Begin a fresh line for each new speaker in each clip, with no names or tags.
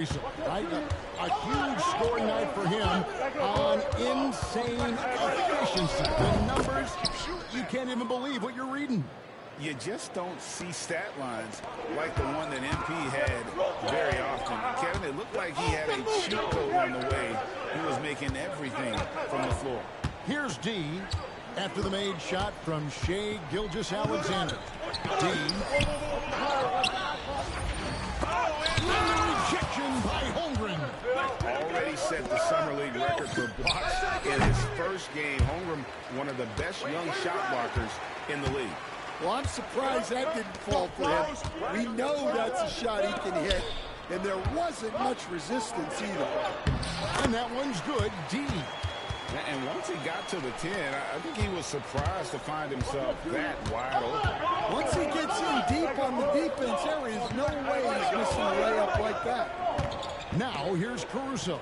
Right? A huge scoring night for him on insane efficiency. The numbers, you can't even believe what you're reading.
You just don't see stat lines like the one that MP had very often. Kevin, it looked like he had a cheat code on the way. He was making everything from the floor.
Here's D after the made shot from Shai Gilgeous-Alexander. D. Rejection by Holmgren.
Already set the Summer League record for blocks in his first game. Holmgren, one of the best young shot blockers in the league.
Well, I'm surprised that didn't fall for him. We know that's a shot he can hit, and there wasn't much resistance either.
And that one's good. D.
And once he got to the 10, I think he was surprised to find himself that wide open.
Once he gets in deep on the defense, there is no way he's missing a layup like that.
Now here's Caruso.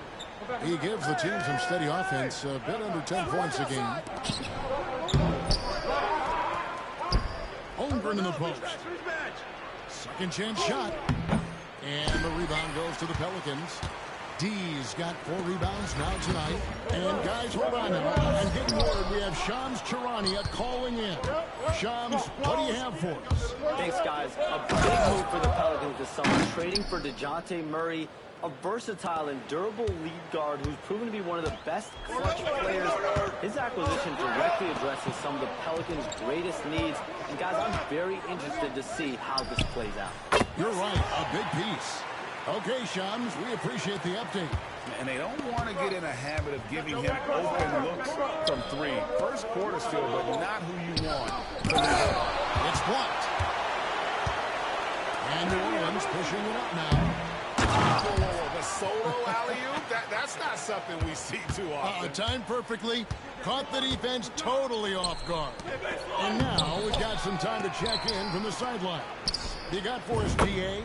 He gives the team some steady offense, a bit under 10 points a game. Holmgren in the post. Second chance shot. And the rebound goes to the Pelicans. D's got 4 rebounds now tonight. And guys, hold on now. I'm getting word we have Shams Charania calling in. Shams, what do you have for us?
Thanks, guys. A big move for the Pelicans this summer, trading for DeJounte Murray, a versatile and durable lead guard who's proven to be one of the best clutch players. His acquisition directly addresses some of the Pelicans' greatest needs. And, guys, I'm very interested to see how this plays out.
You're right. A big piece. Okay, Shams, we appreciate the update.
And they don't want to get in a habit of giving him open looks from 3. First quarter still, but not who you want.
It's blocked. And New Orleans pushing it up now.
The solo alley-oop, that's not something we see too often.
Timed perfectly. Caught the defense totally off guard. And now we've got some time to check in from the sideline. You got for us, GA?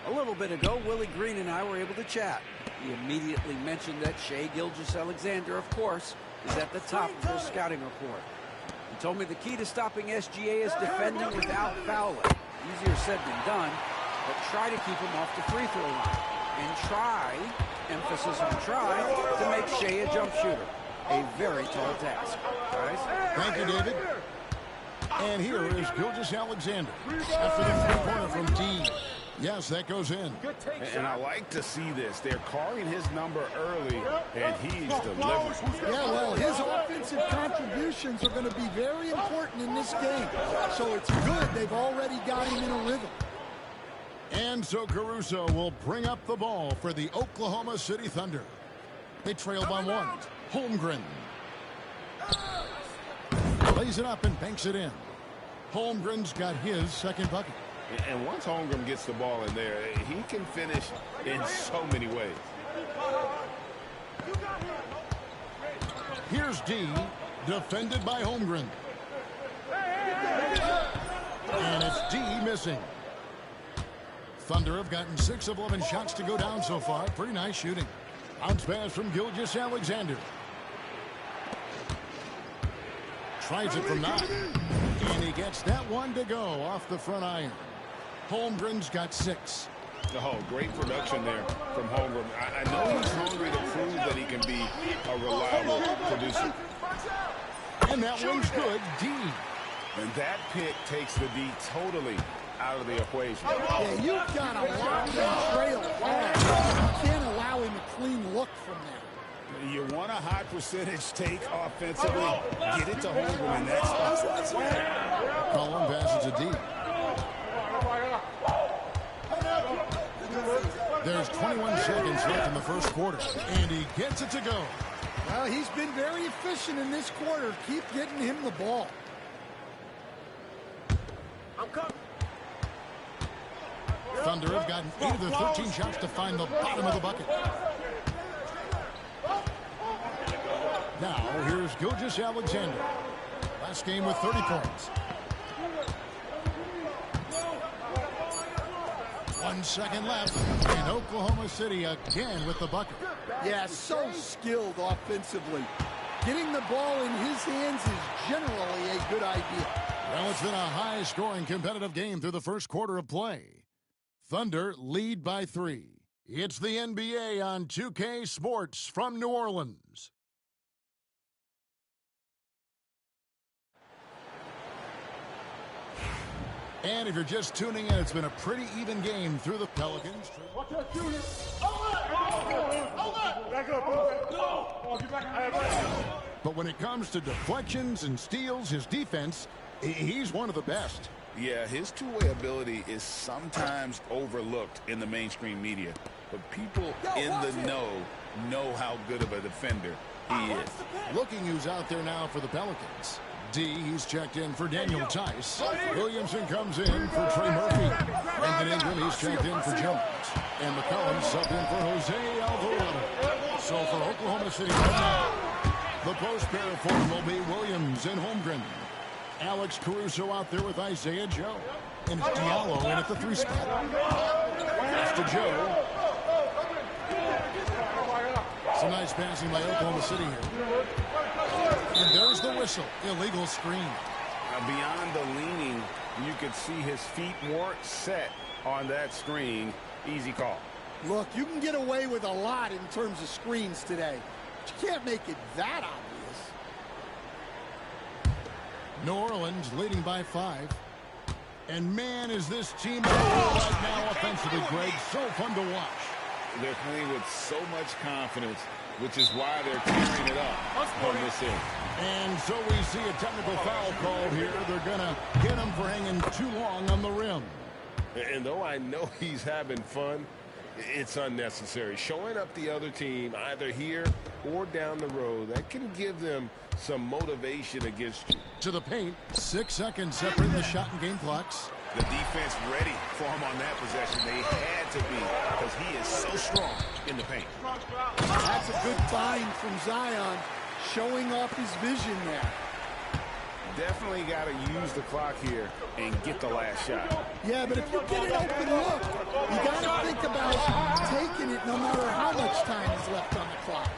A little bit ago, Willie Green and I were able to chat. He immediately mentioned that Shai Gilgeous-Alexander, of course, is at the top of his scouting report. He told me the key to stopping SGA is defending without fouling. Easier said than done, but try to keep him off the free throw line. And try, emphasis on try, to make Shai a jump shooter. A very tall task. Guys?
Thank you, David. And here is Gilgeous-Alexander after the three-pointer from D. Yes, that goes in.
And I like to see this. They're calling his number early, and he's delivering.
Yeah, well, his offensive contributions are going to be very important in this game. So it's good they've already got him in a rhythm.
And so Caruso will bring up the ball for the Oklahoma City Thunder. They trail by 1. Holmgren. Lays it up and banks it in. Holmgren's got his second bucket.
And once Holmgren gets the ball in there, he can finish in so many ways.
Here's D, defended by Holmgren. And it's D missing. Thunder have gotten 6 of 11 shots to go down so far. Pretty nice shooting. Bounce pass from Gilgeous-Alexander. Tries it from 9. And he gets that one to go off the front iron. Holmgren's got 6.
Oh, great production there from Holmgren. I know he's hungry to prove that he can be a reliable producer.
And that one's good, D.
And that pick takes the D totally out of the equation.
Yeah, you've got to lock and trail hard. You can't allow him a clean look from there.
You want a high percentage take offensively, get it to Holmgren in that spot.
Colin passes to D. There's 21 seconds left in the first quarter, and he gets it to go.
Well, he's been very efficient in this quarter. Keep getting him the ball.
Thunder have gotten 8 of their 13 shots to find the bottom of the bucket. Now, here's Gilgeous-Alexander. Last game with 30 points. 1 second left, and Oklahoma City again with the bucket.
Yeah, so skilled offensively. Getting the ball in his hands is generally a good idea.
Well, it's been a high-scoring competitive game through the first quarter of play. Thunder lead by 3. It's the NBA on 2K Sports from New Orleans. And if you're just tuning in, it's been a pretty even game through the Pelicans. But when it comes to deflections and steals, his defense, he's one of the best.
Yeah, his two-way ability is sometimes overlooked in the mainstream media. But people in the know how good of a defender he is.
Looking who's out there now for the Pelicans. He's checked in for Daniel Tice. Williamson comes in for Trey Murphy. Brandon Ingram, he's checked in for Jones. And McCollum sub in for Jose Alvarado. So for Oklahoma City right now, the post pair of four will be Williams and Holmgren. Alex Caruso out there with Isaiah Joe. And it's Diallo in at the 3 spot. Pass to Joe. Some nice passing by Oklahoma City here. And there's the whistle. Illegal screen.
Beyond the leaning, you could see his feet weren't set on that screen. Easy call.
Look, you can get away with a lot in terms of screens today. But you can't make it that obvious.
New Orleans leading by 5. And man, is this team right now offensively, Greg, so fun to watch.
They're playing with so much confidence, which is why they're tearing it up on this end.
And so we see a technical foul called here. They're going to get him for hanging too long on the rim.
And though I know he's having fun, it's unnecessary. Showing up the other team either here or down the road, that can give them some motivation against you.
To the paint, 6 seconds separating the shot and game clocks.
The defense ready for him on that possession. They had to be, because he is so strong in the paint.
That's a good find from Zion, showing off his vision there.
Definitely got to use the clock here and get the last shot.
Yeah, but if you get an open look, you got to think about taking it no matter how much time is left on the clock.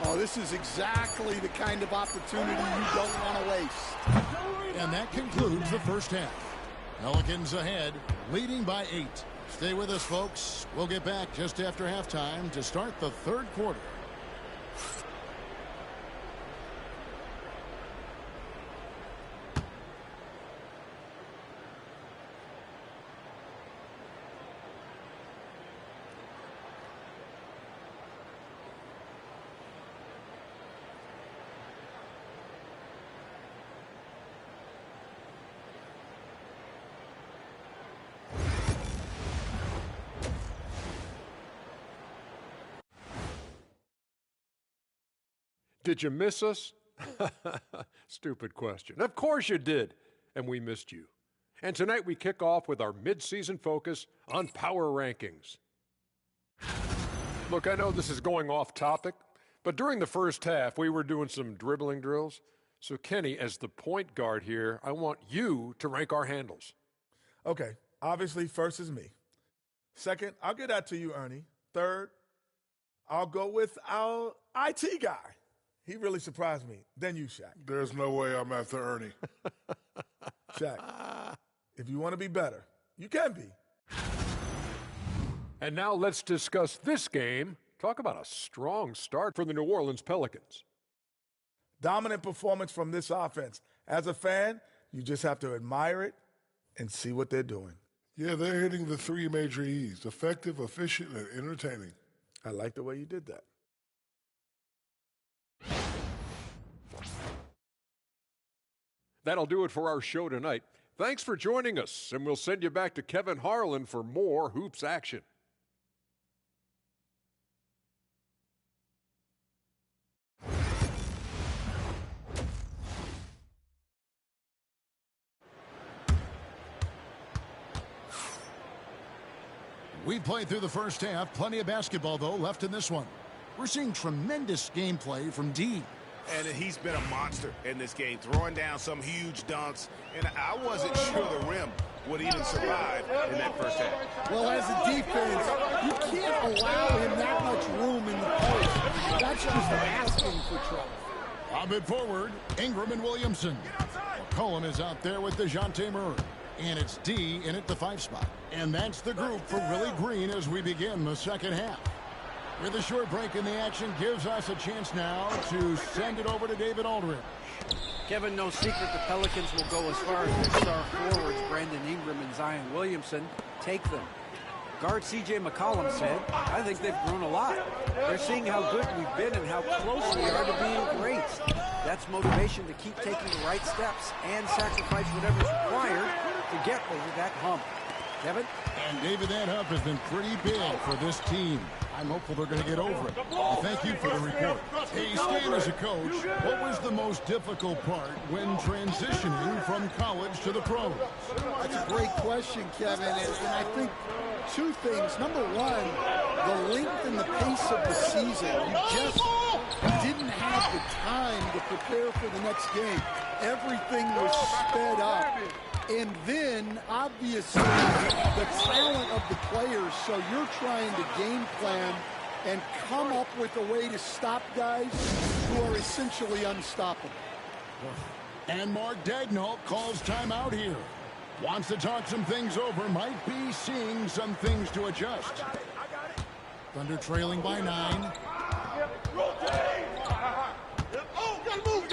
Oh, this is exactly the kind of opportunity you don't want to waste.
And that concludes the first half. Pelicans ahead, leading by 8. Stay with us, folks. We'll get back just after halftime to start the third quarter.
Did you miss us? Stupid question. Of course you did, and we missed you. And tonight we kick off with our mid-season focus on power rankings. Look, I know this is going off topic, but during the first half we were doing some dribbling drills. So Kenny, as the point guard here, I want you to rank our handles.
Okay, obviously first is me. Second, I'll get that to you, Ernie. Third, I'll go with our IT guy. He really surprised me. Then you, Shaq.
There's no way I'm after Ernie.
Shaq, if you want to be better, you can be.
And now let's discuss this game. Talk about a strong start for the New Orleans Pelicans.
Dominant performance from this offense. As a fan, you just have to admire it and see what they're doing.
Yeah, they're hitting the 3 major E's: effective, efficient, and entertaining.
I like the way you did that.
That'll do it for our show tonight. Thanks for joining us, and we'll send you back to Kevin Harlan for more Hoops action.
We played through the first half. Plenty of basketball, though, left in this one. We're seeing tremendous gameplay from D.
And he's been a monster in this game, throwing down some huge dunks. And I wasn't sure the rim would even survive in that first half.
Well, as a defense, you can't allow him that much room in the post. That's just asking for trouble.
Lob it forward. Ingram and Williamson. McCollum is out there with DeJounte Murray. And it's D in at the 5 spot. And that's the group for Willie Green as we begin the second half. With a short break in the action gives us a chance now to send it over to David Aldridge.
Kevin, no secret the Pelicans will go as far as their star forwards, Brandon Ingram and Zion Williamson, take them. Guard C.J. McCollum said, I think they've grown a lot. They're seeing how good we've been and how close we are to being great. That's motivation to keep taking the right steps and sacrifice whatever's required to get over that hump. Kevin?
And David, that hump has been pretty big for this team. I'm hopeful they're going to get over it. Thank you for the report. Hey, Stan, as a coach, what was the most difficult part when transitioning from college to the pros?
That's a great question, Kevin, and I think two things. Number one, the length and the pace of the season. You just didn't have the time to prepare for the next game. Everything was sped up. And then, obviously, the talent of the players. So you're trying to game plan and come up with a way to stop guys who are essentially unstoppable.
And Mark Daigneault calls timeout here. Wants to talk some things over. Might be seeing some things to adjust. Thunder trailing by 9.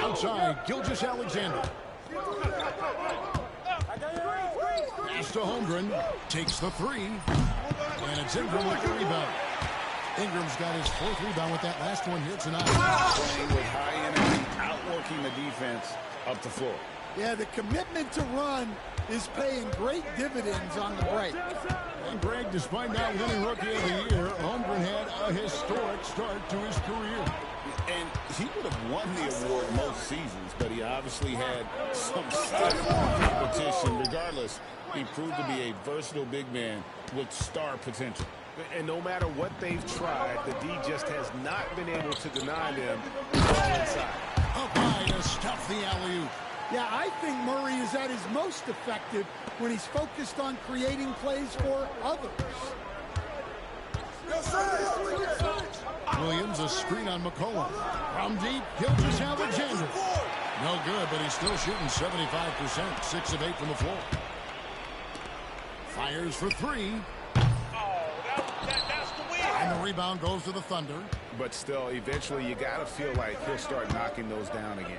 Outside, Gilgeous-Alexander. Pass to Holmgren. Takes the 3. And it's Ingram with the rebound. Ingram's got his 4th rebound with that last one here tonight.
Playing with high energy, outworking the defense up the floor.
Yeah, the commitment to run is paying great dividends on the break.
And Greg, despite not winning Rookie of the Year, Holmgren had a historic start to his career.
And he would have won the award most seasons, but he obviously had some stiff competition. Regardless, he proved to be a versatile big man with star potential.
And no matter what they've tried, the D just has not been able to deny them the ball inside.
Up high to stuff the alley-oop.
Yeah, I think Murray is at his most effective when he's focused on creating plays for others.
Williams, a screen on McCollum. From deep, Gilgeous-Alexander. No good, but he's still shooting 75%, 6 of 8 from the floor. Fires for 3. And the rebound goes to the Thunder.
But still, eventually you got to feel like he'll start knocking those down again.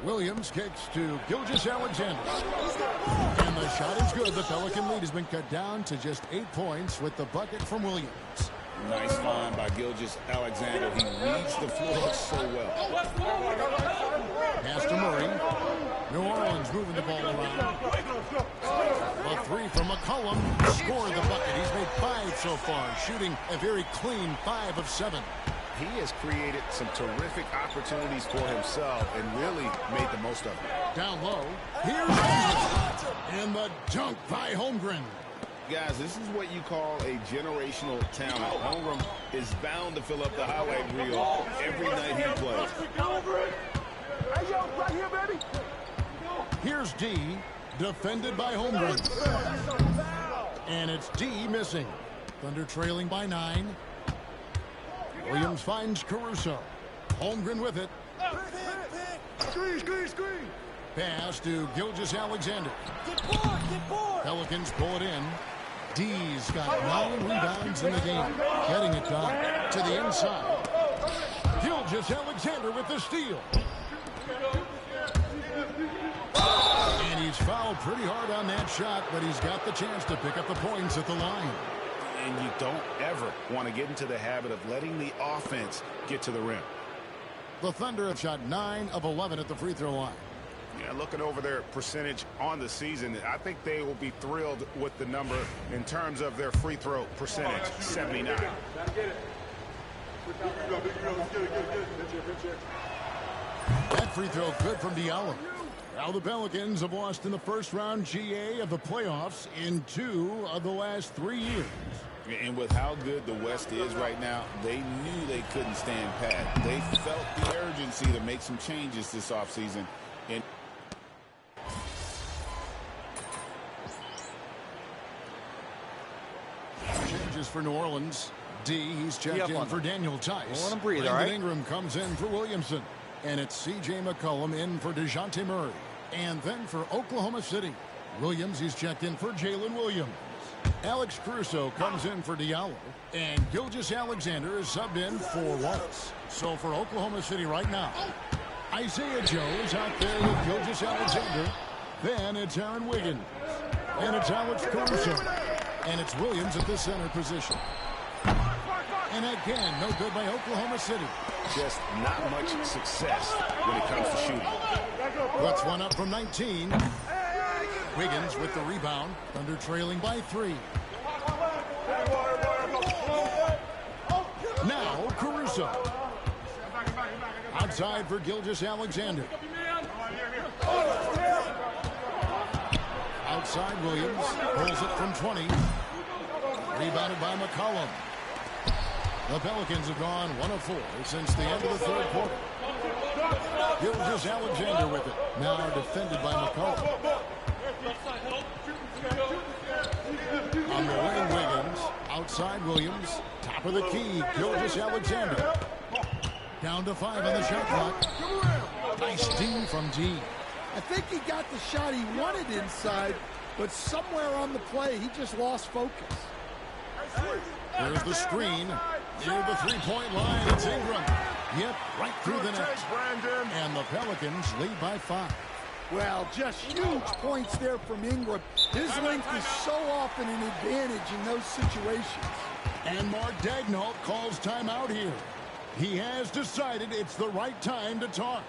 Williams kicks to Gilgeous-Alexander. And the shot is good. The Pelican lead has been cut down to just 8 points with the bucket from Williams.
Nice find by Gilgeous-Alexander. He reads the floor so well.
Pass to Murray. New Orleans moving the ball around. A 3 from McCollum. Scored the bucket. He's made 5 so far, shooting a very clean 5 of 7.
He has created some terrific opportunities for himself and really made the most of it.
Down low. Here's Holmgren. And the dunk by Holmgren.
Guys, this is what you call a generational talent. Holmgren is bound to fill up the highlight reel every night he plays.
Hey, yo, right here, baby.
Here's D, defended by Holmgren. And it's D missing. Thunder trailing by 9. Williams finds Caruso. Holmgren with it.
Screen, screen, screen.
Pass to Gilgeous-Alexander. Pelicans pull it in. D's got 9 rebounds in the game. Getting it done to the inside. Gilgeous-Alexander with the steal. And he's fouled pretty hard on that shot, but he's got the chance to pick up the points at the line.
And you don't ever want to get into the habit of letting the offense get to the rim.
The Thunder have shot 9 of 11 at the free throw line.
Yeah, looking over their percentage on the season, I think they will be thrilled with the number in terms of their free throw percentage, 79.
That free throw good from Diallo. Now the Pelicans have lost in the first round GA of the playoffs in 2 of the last 3 years.
And with how good the West is right now, they knew they couldn't stand pat. They felt the urgency to make some changes this offseason. And
changes for New Orleans. D, he's checked in for Daniel Tice.
Let him breathe,
Brandon
all right?
Ingram comes in for Williamson. And it's C.J. McCollum in for DeJounte Murray. And then for Oklahoma City, Williams, he's checked in for Jalen Williams. Alex Caruso comes in for Diallo. And Gilgeous-Alexander is subbed in for Wallace. So for Oklahoma City right now, Isaiah Joe is out there with Gilgeous-Alexander. Then it's Aaron Wiggins. And it's Alex Caruso. And it's Williams at the center position. And again, no good by Oklahoma City.
Just not much success when it comes to shooting.
Puts one up from 19. Wiggins with the rebound. Thunder trailing by 3. Now Caruso. Outside for Gilgeous-Alexander. Outside Williams. Pulls it from 20. Rebounded by McCollum. The Pelicans have gone 1 of 4 since the end of the third quarter. Gilgeous-Alexander with it. Now defended by McCollum. On the wing, Wiggins. Outside Williams. Top of the key, Gilgeous-Alexander. Down to 5 on the shot clock. Nice D from G.
I think he got the shot he wanted inside, but somewhere on the play, he just lost focus.
There's the screen. Near the three-point line, it's Ingram. Yep, right through the net. And the Pelicans lead by 5.
Well, just huge points there from Ingram. His length is so often an advantage in those situations.
And Mark Daigneault calls timeout here. He has decided it's the right time to talk.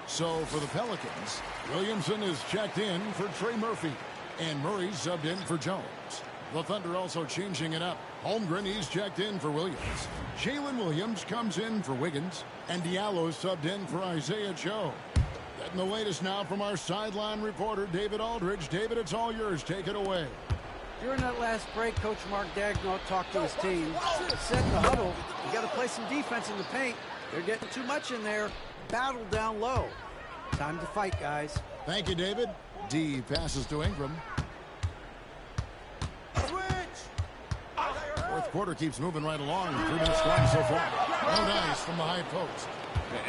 So for the Pelicans, Williamson is checked in for Trey Murphy. And Murray's subbed in for Jones. The Thunder also changing it up. Holmgren, he's checked in for Williams. Jalen Williams comes in for Wiggins. And Diallo subbed in for Isaiah Joe. Getting the latest now from our sideline reporter, David Aldridge. David, it's all yours. Take it away.
During that last break, Coach Mark Daigneault talked to his team. Said in the huddle, you got to play some defense in the paint. They're getting too much in there. Battle down low. Time to fight, guys.
Thank you, David. D passes to Ingram. Fourth quarter keeps moving right along. 3 minutes gone so far. No dice from the high post.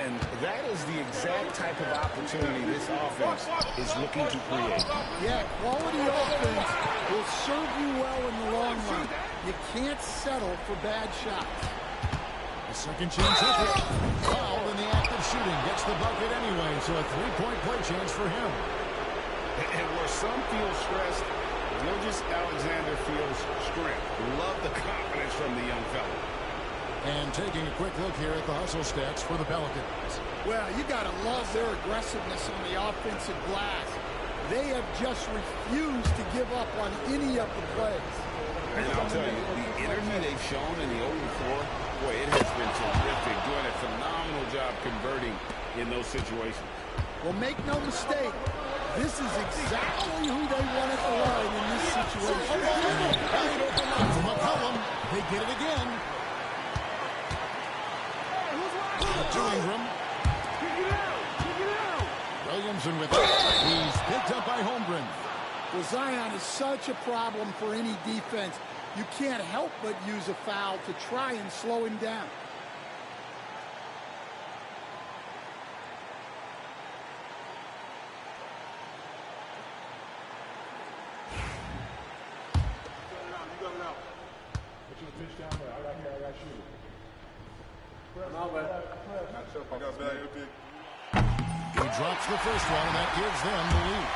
And that is the exact type of opportunity this offense is looking to create.
Yeah, quality offense will serve you well in the long run. You can't settle for bad shots.
A second chance effort. Foul in the act of shooting. Gets the bucket anyway, so a three-point play chance for him.
And where some feel stressed, Gilgeous-Alexander feels strength. Love the confidence from the young fella.
And taking a quick look here at the hustle stats for the Pelicans.
Well, you got to love their aggressiveness on the offensive glass. They have just refused to give up on any of the plays.
And I'll tell you, the energy they've shown in the open floor, boy, it has been terrific. Doing a phenomenal job converting in those situations.
Well, make no mistake, this is exactly who they want at the line in this situation.
Wide open up for McCollum. They get it again. To Ingram. Williamson with it. He's picked up by Holmgren.
Well, Zion is such a problem for any defense. You can't help but use a foul to try and slow him down.
He drops the first one, and that gives them the lead.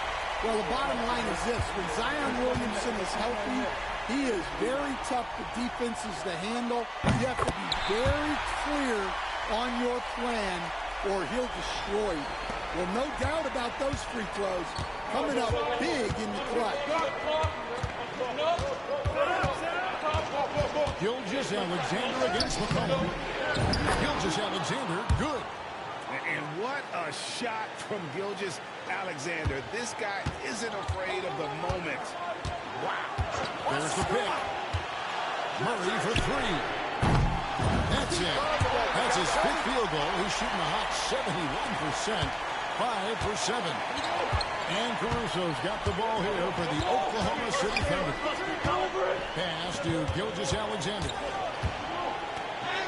Well, the bottom line is this. When Zion Williamson is healthy, He is very tough for defenses to handle. You have to be very clear on your plan or he'll destroy you. Well, no doubt about those free throws coming up big in the clutch.
Gilgeous-Alexander against McCollum. Gilgeous-Alexander, good.
And what a shot from Gilgeous-Alexander. This guy isn't afraid of the moment. Wow.
There's the pick. Murray for three. That's it. That's his fifth field goal. He's shooting a hot 71%. 5 for 7. And Caruso's got the ball here for the Oklahoma City Thunder. Pass to Gilgeous-Alexander.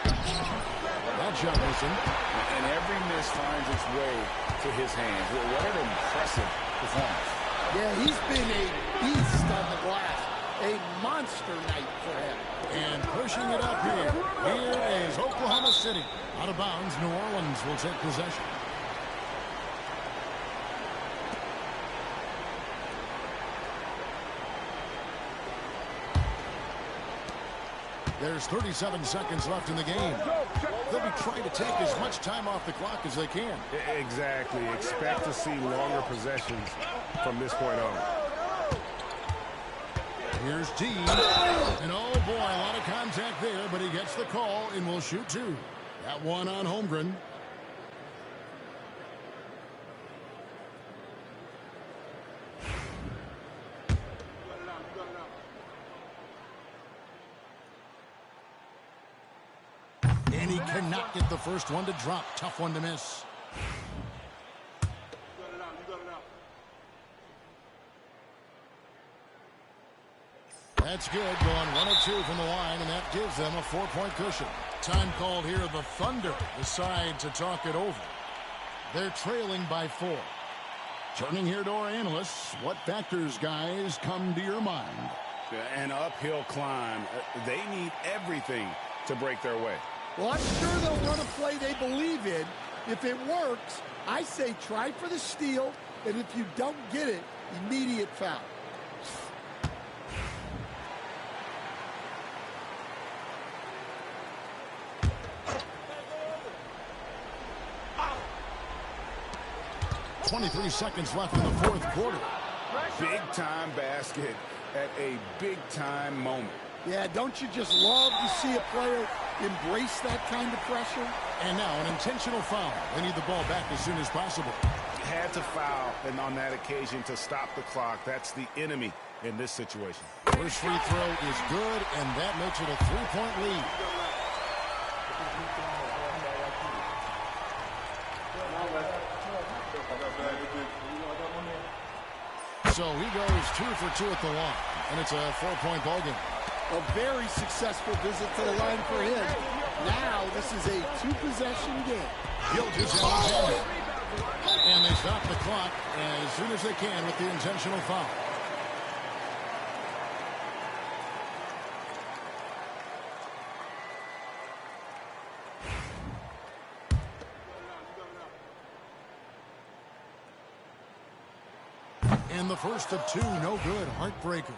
That's Jefferson.
And every miss finds its way to his hands. Well, what an impressive performance.
Yeah, he's been a beast on the glass. A monster night for him.
And pushing it up here. Here is Oklahoma City. Out of bounds, New Orleans will take possession. There's 37 seconds left in the game. They'll be trying to take as much time off the clock as they can.
Exactly. Expect to see longer possessions from this point on.
Here's T. And oh boy, a lot of contact there, but he gets the call and will shoot two. That one on Holmgren. And he cannot get the first one to drop. Tough one to miss. That's good. Going 1 of 2 from the line, and that gives them a 4-point cushion. Time called here. The Thunder decide to talk it over. They're trailing by 4. Turning here to our analysts. What factors, guys, come to your mind?
An uphill climb. They need everything to break their way.
Well, I'm sure they'll run a play they believe in. If it works, I say try for the steal, and if you don't get it, immediate foul.
.23 seconds left in the fourth quarter.
Big-time basket at a big-time moment.
Yeah, don't you just love to see a player embrace that kind of pressure?
And now an intentional foul. They need the ball back as soon as possible.
Had to foul, and on that occasion to stop the clock. That's the enemy in this situation.
First free throw is good, and that makes it a 3-point lead. So he goes 2 for 2 at the line, and it's a 4-point ball game.
A very successful visit to the line for him. Now this is a 2-possession game.
Gilgeous-Alexander. And they stop the clock as soon as they can with the intentional foul. And the first of 2, no good. Heartbreaker.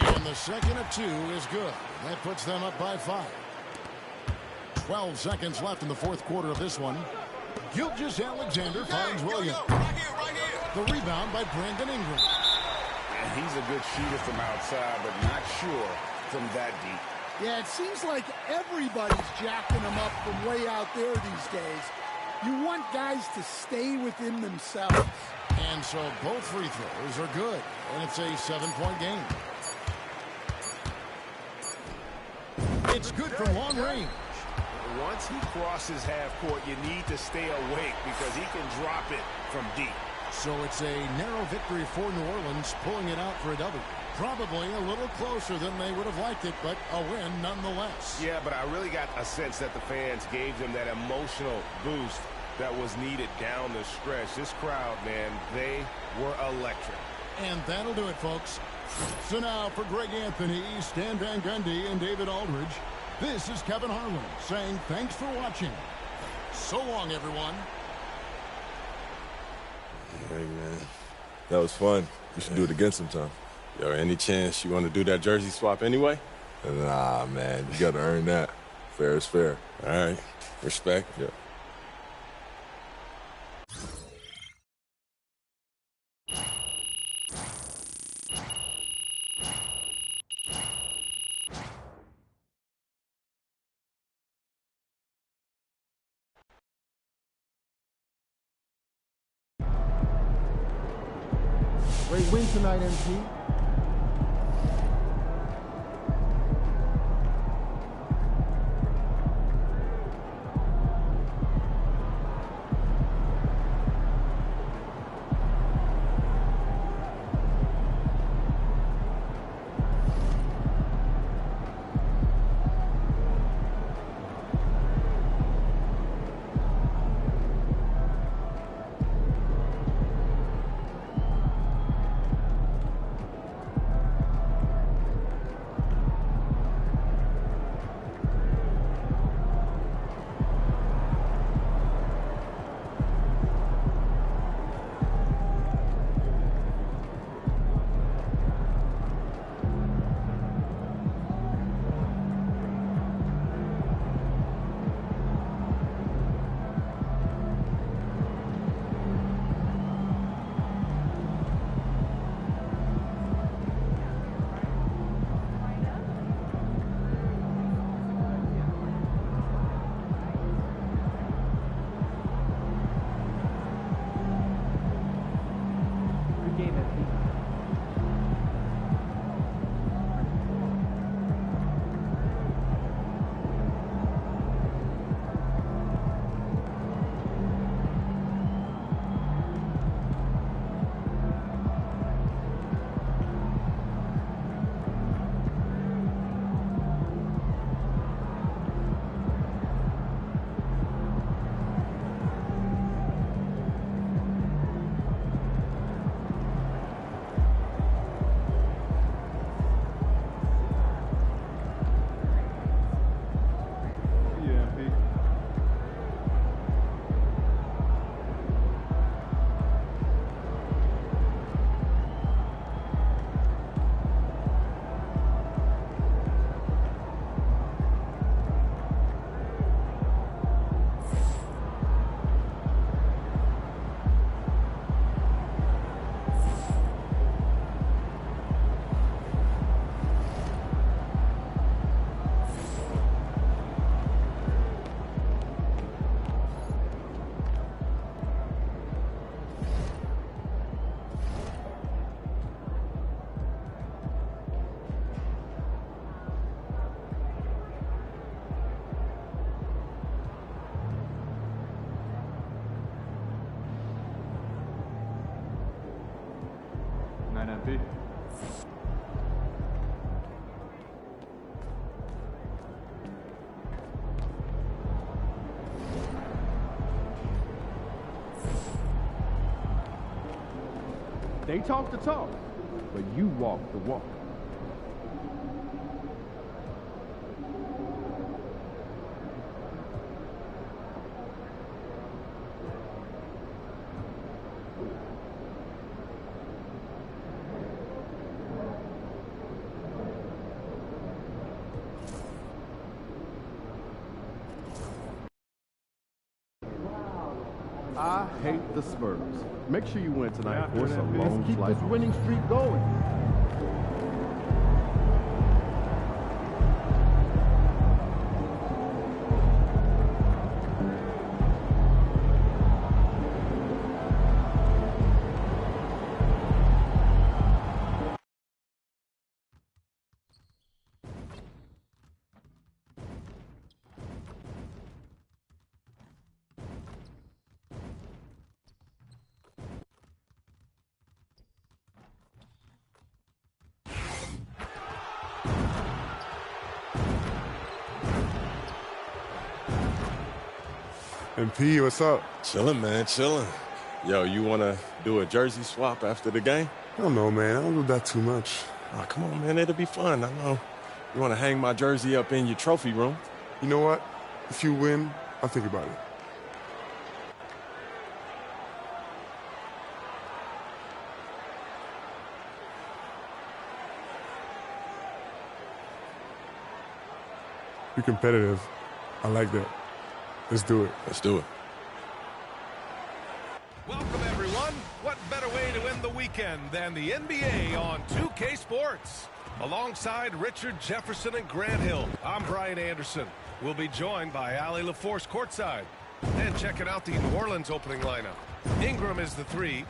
And the second of 2 is good. That puts them up by 5. 12 seconds left in the fourth quarter of this one. Gilgeous-Alexander finds Williams. The rebound by Brandon Ingram.
And he's a good shooter from outside, but not sure from that deep.
Yeah, it seems like everybody's jacking him up from way out there these days. You want guys to stay within themselves.
And so both free throws are good. And it's a 7-point game. It's good from long range.
Once he crosses half court, you need to stay awake because he can drop it from deep.
So it's a narrow victory for New Orleans, pulling it out for a W. Probably a little closer than they would have liked it, but a win nonetheless.
Yeah, but I really got a sense that the fans gave them that emotional boost that was needed down the stretch. This crowd, man, they were electric.
And that'll do it, folks. So now for Greg Anthony, Stan Van Gundy, and David Aldridge, this is Kevin Harlan saying thanks for watching. So long, everyone.
Hey, man. That was fun. We should do it again sometime.
Yo, any chance you want to do that jersey swap anyway?
Nah, man. You got to earn that. Fair is fair.
All right. Respect.
Yeah.
Great win tonight, MP.
They talk the talk, but you walk the walk. I hate the Spurs. Make sure you win tonight, for a long
Keep
flight
this
home.
winning streak going.
MP, what's up? Chilling, man, chilling. Yo, you want to do a jersey swap after the game?
I don't know, man. I don't do that too much.
Oh, come on, man. It'll be fun. I know. You want to hang my jersey up in your trophy room?
You know what? If you win, I'll think about it. Be competitive. I like that. Let's do it.
Let's do it.
Welcome, everyone. What better way to end the weekend than the NBA on 2K Sports? Alongside Richard Jefferson and Grant Hill, I'm Brian Anderson. We'll be joined by Allie LaForce courtside. And checking out the New Orleans opening lineup. Ingram is the 3,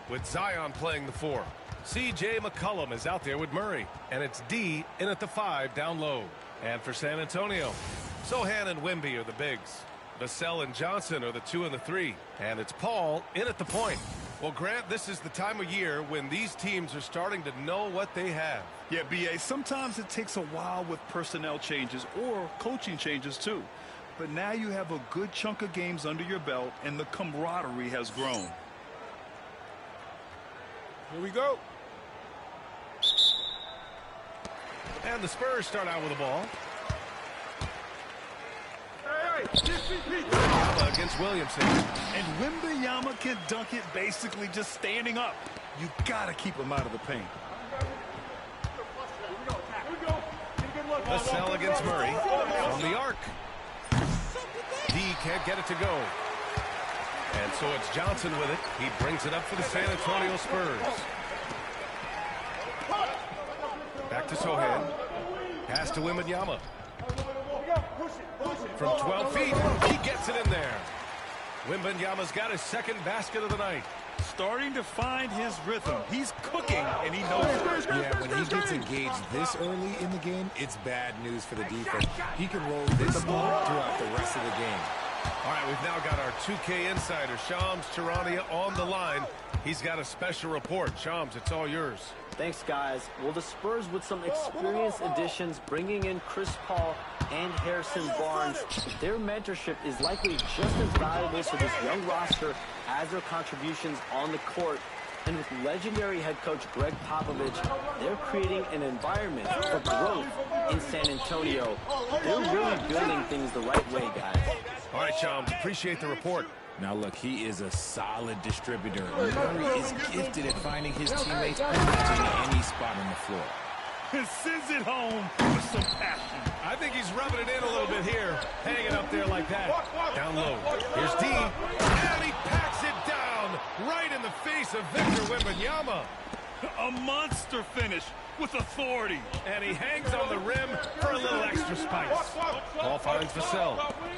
with Zion playing the 4. C.J. McCollum is out there with Murray, and it's D in at the 5 down low. And for San Antonio, Sohan and Wemby are the bigs. Vassell and Johnson are the 2 and the 3. And it's Paul in at the point. Well, Grant, this is the time of year when these teams are starting to know what they have.
Yeah, B.A., sometimes it takes a while with personnel changes or coaching changes, too. But now you have a good chunk of games under your belt, and the camaraderie has grown.
Here we go.
And the Spurs start out with the ball. Wembanyama against Williamson.
And Wembanyama can dunk it basically just standing up. You got to keep him out of the paint.
Vassell against Murray from the arc. D can't get it to go. And so it's Johnson with it. He brings it up for the San Antonio Spurs. Back to Sohan. Pass to Wembanyama. From 12 feet, he gets it in there. Wembanyama's got his second basket of the night.
Starting to find his rhythm. He's cooking, and he knows it.
Yeah, when he gets engaged this early in the game, it's bad news for the defense. He can roll this small throughout the rest of the game.
All right, we've now got our 2K insider, Shams Charania, on the line. He's got a special report. Shams, it's all yours.
Thanks, guys. Well, the Spurs with some experienced additions, bringing in Chris Paul and Harrison Barnes. Their mentorship is likely just as valuable to this young roster as their contributions on the court. And with legendary head coach Greg Popovich, they're creating an environment for growth in San Antonio. They're really building things the right way, guys.
All right, Shams, appreciate the report.
Now, look, he is a solid distributor. Murray is gifted at finding his teammates pretty much in any spot on the floor.
And sends it home with some passion.
I think he's rubbing it in a little bit here, hanging up there like that. Down low. Here's D, and he packs it down right in the face of Victor Wembanyama.
A monster finish with authority.
And he hangs on the rim for a little extra spice. Ball finds Vassell.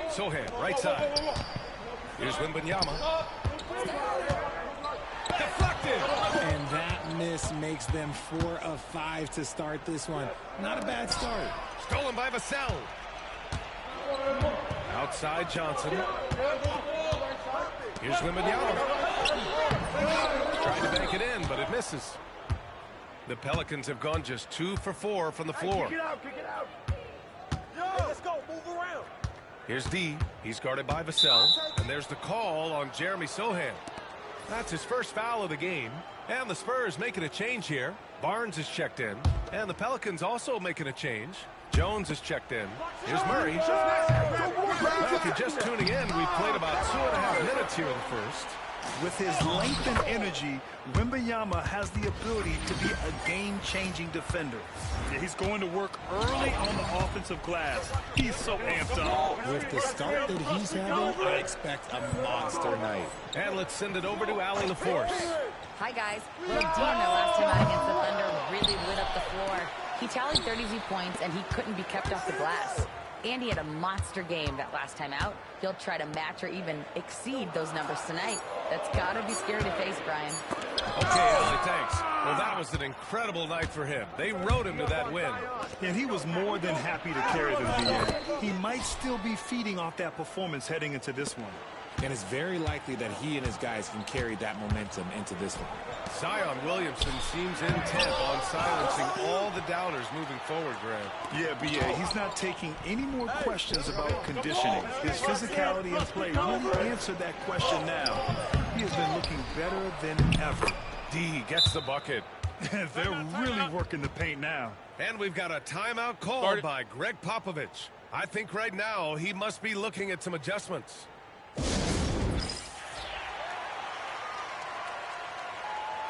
Sohan, right side. Here's Wembanyama. Deflected.
And that miss makes them 4 of 5 to start this one. Not a bad start.
Stolen by Vassell. Outside Johnson. Here's Wembanyama. Trying to bank it in, but it misses. The Pelicans have gone just 2 for 4 from the floor.
Kick it out, kick it out. Yo, let's go, move around.
Here's D. He's guarded by Vassell. And there's the call on Jeremy Sohan. That's his first foul of the game. And the Spurs making a change here. Barnes is checked in. And the Pelicans also making a change. Jones is checked in. Here's Murray. Well, if you're just tuning in, we've played about 2.5 minutes here in the first.
With his length and energy, Wembanyama has the ability to be a game-changing defender. He's going to work early on the offensive glass. He's so amped up.
With the start that he's having, I expect a monster night.
And let's send it over to Allie LaForce.
Hi, guys. Well, Dino last time out against the Thunder really lit up the floor. He tallied 32 points, and he couldn't be kept off the glass. Andy had a monster game that last time out. He'll try to match or even exceed those numbers tonight. That's got to be scary to face, Brian.
Okay, Allie, thanks. Well, that was an incredible night for him. They rode him to that win.
And he was more than happy to carry them, BA. He might still be feeding off that performance heading into this one.
And it's very likely that he and his guys can carry that momentum into this one.
Zion Williamson seems intent on silencing all the doubters moving forward, Grant.
Yeah, BA, he's not taking any more questions about conditioning. His physicality and play really answered that question now. He has been looking better than ever.
D gets the bucket.
They're really working the paint now.
And we've got a timeout called by Greg Popovich. I think right now he must be looking at some adjustments.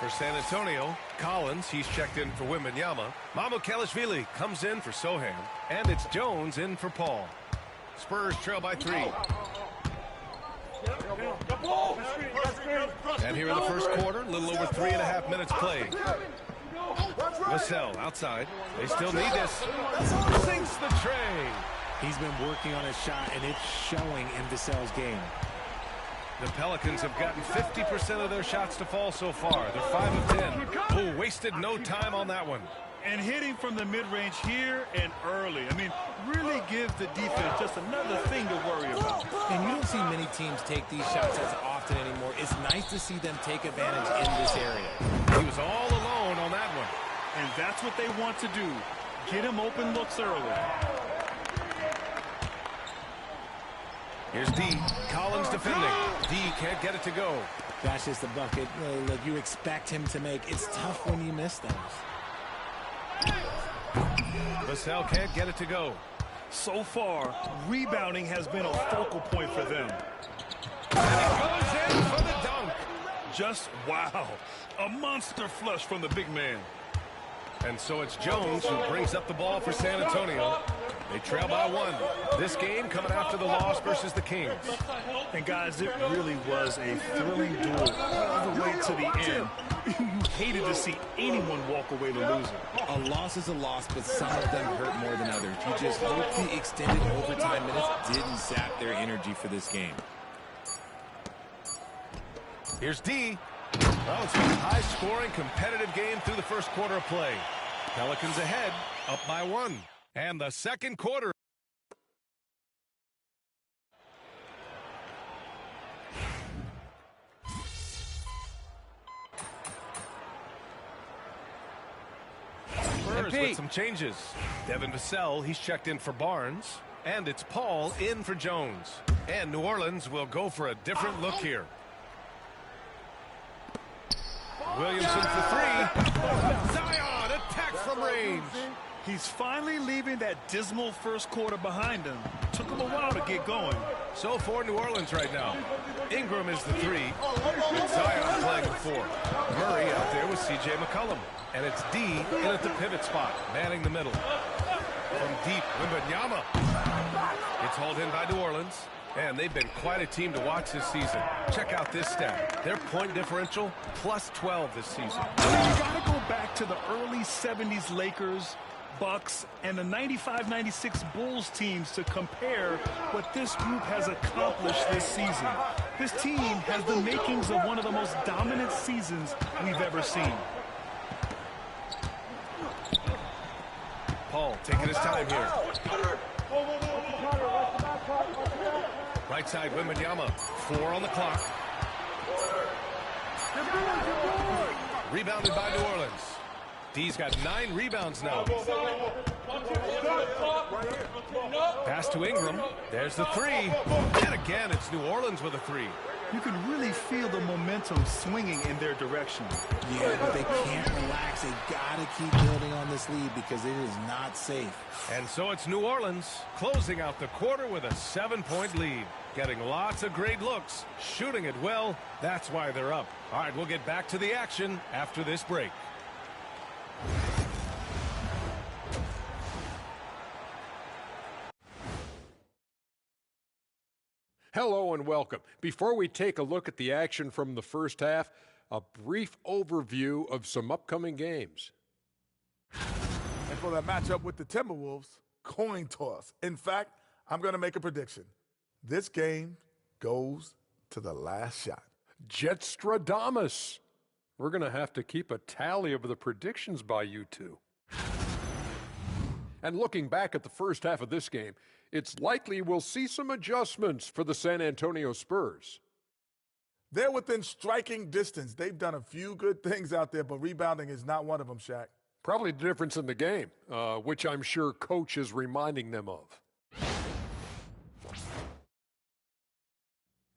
For San Antonio, Collins, he's checked in for Wembanyama. Mamukelashvili comes in for Sohan. And it's Jones in for Paul. Spurs trail by 3. And here in the first quarter, a little over 3.5 minutes played. Vassell outside. They still need this. Sinks the tray.
He's been working on his shot, and it's showing in Vassell's game.
The Pelicans have gotten 50% of their shots to fall so far. They're 5 of 10. Oh, wasted no time on that one.
And hitting from the mid-range here and early. I mean, really gives the defense just another thing to worry about.
And you don't see many teams take these shots as often anymore. It's nice to see them take advantage in this area.
He was all alone on that one.
And that's what they want to do. Get him open looks early.
Here's D. Collins defending. D can't get it to go.
That's just a bucket that you expect him to make. It's tough when you miss those.
Vassell can't get it to go.
So far, rebounding has been a focal point for them.
And he goes in for the dunk.
Just wow. A monster flush from the big man.
And so it's Jones who brings up the ball for San Antonio. They trail by 1. This game coming after the loss versus the Kings.
And guys, it really was a thrilling duel all the way to the end. You hated to see anyone walk away the loser.
A loss is a loss, but some of them hurt more than others. You just hope the extended overtime minutes didn't sap their energy for this game.
Here's D. Well, it's been a high-scoring, competitive game through the first quarter of play. Pelicans ahead, up by 1. And the second quarter. Spurs with some changes. Devin Vassell, he's checked in for Barnes. And it's Paul in for Jones. And New Orleans will go for a different look here. Williamson for 3. Zion attacks from range.
He's finally leaving that dismal first quarter behind him. Took him a while to get going.
So for New Orleans right now. Ingram is the 3. Zion playing the 4. Murray out there with C.J. McCollum. And it's D in at the pivot spot, manning the middle. From deep, Wembanyama. It's hauled in by New Orleans. And they've been quite a team to watch this season. Check out this stat. Their point differential, plus 12 this season.
You got to go back to the early 70s Lakers, Bucks, and the 95-96 Bulls teams to compare what this group has accomplished this season. This team has the makings of one of the most dominant seasons we've ever seen.
Paul taking his time here. Right side, Wembanyama. 4 on the clock. Rebounded by New Orleans. D's got 9 rebounds now. Pass to Ingram. There's the 3. And again, it's New Orleans with a 3.
You can really feel the momentum swinging in their direction.
Yeah, but they can't relax. They got to keep building on this lead because it is not safe.
And so it's New Orleans closing out the quarter with a 7-point lead. Getting lots of great looks, shooting it well. That's why they're up. All right, we'll get back to the action after this break.
Hello and welcome. Before we take a look at the action from the first half, a brief overview of some upcoming games.
And for that matchup with the Timberwolves, coin toss. In fact, I'm going to make a prediction. This game goes to the last shot.
Jetstradamus. We're going to have to keep a tally of the predictions by you two. And looking back at the first half of this game, it's likely we'll see some adjustments for the San Antonio Spurs.
They're within striking distance. They've done a few good things out there, but rebounding is not one of them, Shaq.
Probably the difference in the game, which I'm sure Coach is reminding them of.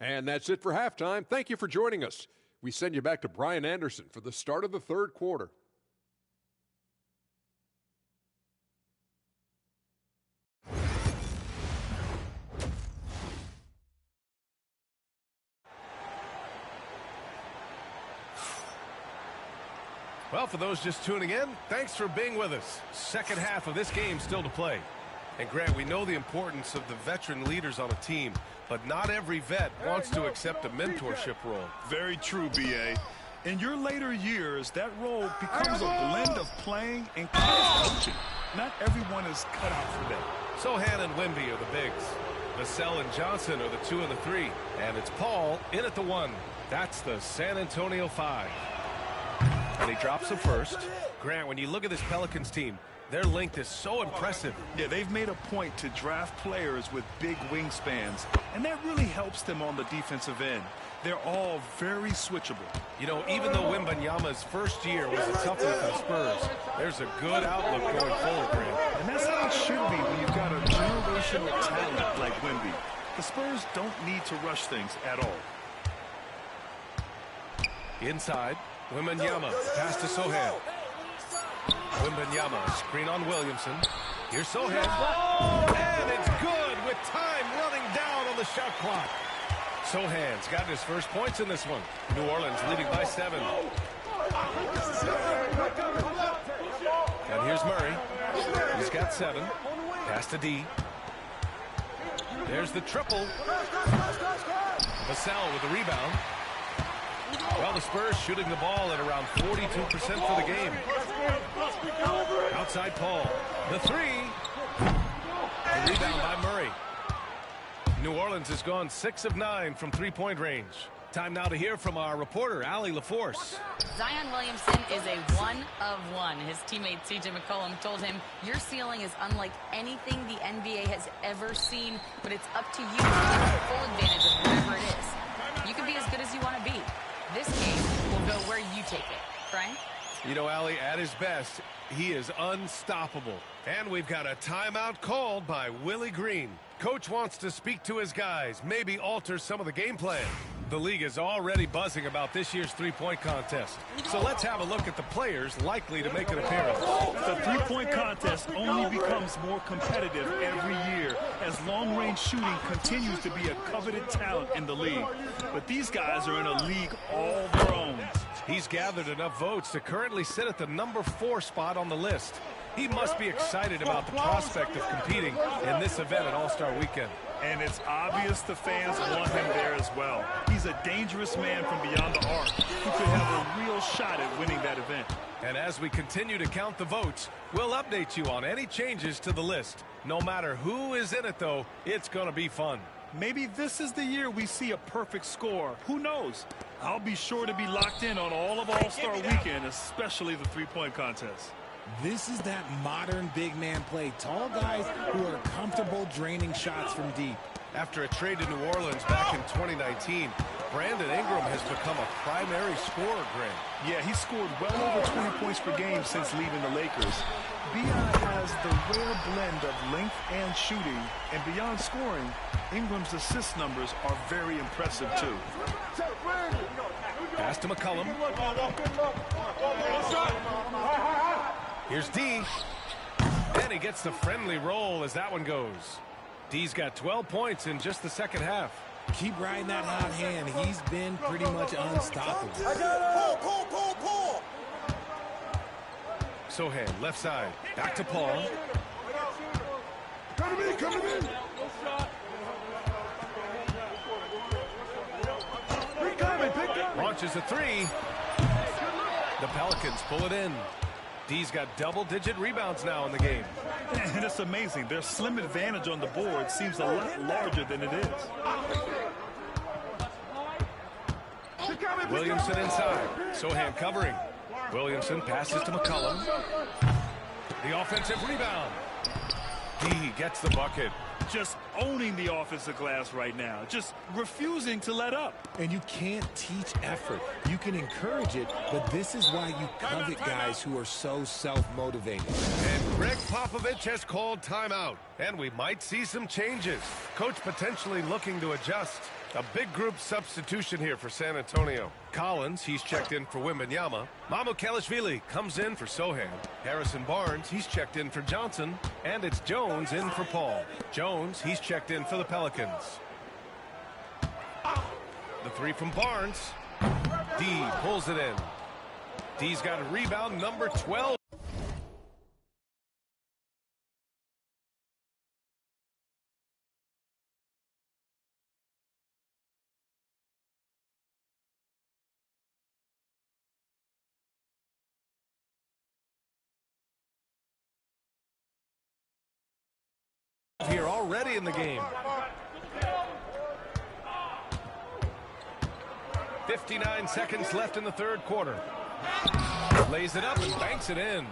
And that's it for halftime. Thank you for joining us. We send you back to Brian Anderson for the start of the third quarter.
Well, for those just tuning in, thanks for being with us. Second half of this game still to play. And Grant, we know the importance of the veteran leaders on a team, but not every vet wants to accept a mentorship role.
Very true, B.A. In your later years, that role becomes a blend of playing and coaching. Not everyone is cut out for that.
Sochan and Wemby are the bigs. Vassell and Johnson are the 2 and the 3. And it's Paul in at the 1. That's the San Antonio 5. And he drops the first. Grant, when you look at this Pelicans team, their length is so impressive.
Yeah, they've made a point to draft players with big wingspans, and that really helps them on the defensive end. They're all very switchable.
You know, even though Wembanyama's first year was a tough one for the Spurs, there's a good outlook going forward, Grant.
And that's how it should be when you've got a generational talent like Wemby. The Spurs don't need to rush things at all.
Inside, Wembanyama, pass to Sochan. Wembanyama, screen on Williamson. Here's Sochan. And it's good with time running down on the shot clock. Sochan's gotten his first points in this one. New Orleans leading by 7. And here's Murray. He's got 7. Pass to D. There's the triple. Vassell with the rebound. Well, the Spurs shooting the ball at around 42% for the game. Outside Paul. The 3. The rebound by Murray. New Orleans has gone 6 of 9 from three-point range. Time now to hear from our reporter, Allie LaForce.
Zion Williamson is a 1 of 1. His teammate C.J. McCollum told him, your ceiling is unlike anything the NBA has ever seen, but it's up to you to take full advantage of whatever it is. You can be as good as you want to be. This game will go where you take it. Brian?
You know, Allie, at his best, he is unstoppable. And we've got a timeout called by Willie Green. Coach wants to speak to his guys, maybe alter some of the game plan. The league is already buzzing about this year's three-point contest. So let's have a look at the players likely to make an appearance.
The three-point contest only becomes more competitive every year as long-range shooting continues to be a coveted talent in the league. But these guys are in a league all their own.
He's gathered enough votes to currently sit at the number 4 spot on the list. He must be excited about the prospect of competing in this event at All-Star Weekend.
And it's obvious the fans want him there as well. He's a dangerous man from beyond the arc who could have a real shot at winning that event.
And as we continue to count the votes, we'll update you on any changes to the list. No matter who is in it, though, it's going to be fun.
Maybe this is the year we see a perfect score. Who knows? I'll be sure to be locked in on all of All-Star Weekend, especially the three-point contest.
This is that modern big man play. Tall guys who are comfortable draining shots from deep.
After a trade to New Orleans back in 2019, Brandon Ingram has become a primary scorer, Grant.
Yeah, he scored well over 20 points per game since leaving the Lakers. B.I. has the rare blend of length and shooting, and beyond scoring, Ingram's assist numbers are very impressive, too.
Pass to McCollum. Here's D. And he gets the friendly roll as that one goes. D's got 12 points in just the second half.
Keep riding that hot hand. He's been pretty much unstoppable.
Pull.
Sochan, left side. Back to Paul.
Come to me.
Launches a 3. The Pelicans pull it in. D's got double-digit rebounds now in the game.
And it's amazing. Their slim advantage on the board seems a lot larger than it is.
Williamson inside. Sochan covering. Williamson passes to McCollum. The offensive rebound. D gets the bucket.
Just owning the offensive glass right now. Just refusing to let up.
And you can't teach effort. You can encourage it, but this is why you covet guys who are so self-motivated.
And Greg Popovich has called timeout. And we might see some changes. Coach potentially looking to adjust. A big group substitution here for San Antonio. Collins, he's checked in for Wembanyama. Mamukelashvili comes in for Sochan. Harrison Barnes, he's checked in for Johnson. And it's Jones in for Paul. Jones, he's checked in for the Pelicans. The 3 from Barnes. D pulls it in. D's got a rebound, number 12. Here already in the game. 59 seconds left in the third quarter. Lays it up and banks it in.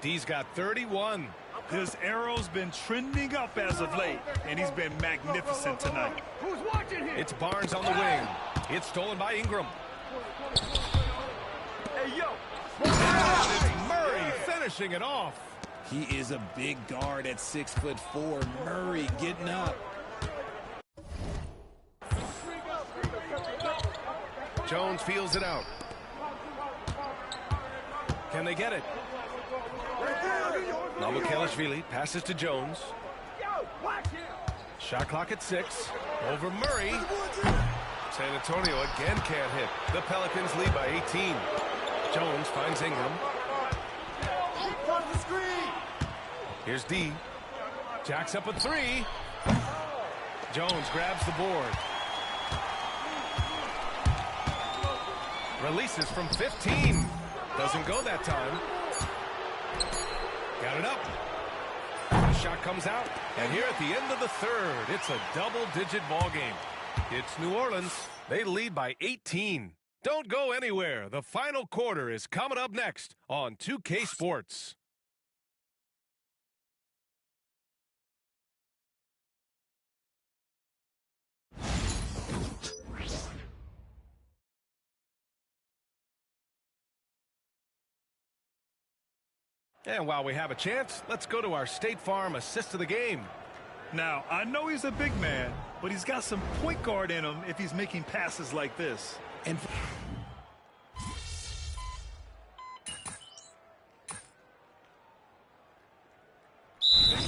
D's got 31.
His arrow's been trending up as of late, and he's been magnificent tonight.
Who's watching here? It's Barnes on the wing. It's stolen by Ingram.
Hey, yo.
And it's Murray finishing it off.
He is a big guard at 6'4". Murray getting up.
Jones feels it out. Can they get it? Novokelishvili passes to Jones. Shot clock at 6. Over Murray. San Antonio again can't hit. The Pelicans lead by 18. Jones finds Ingram. Here's D. Jacks up a 3. Jones grabs the board. Releases from 15. Doesn't go that time. Got it up. The shot comes out. And here at the end of the third, it's a double-digit ball game. It's New Orleans. They lead by 18. Don't go anywhere. The final quarter is coming up next on 2K Sports. And while we have a chance, let's go to our State Farm assist of the game.
Now, I know he's a big man, but he's got some point guard in him if he's making passes like this.
And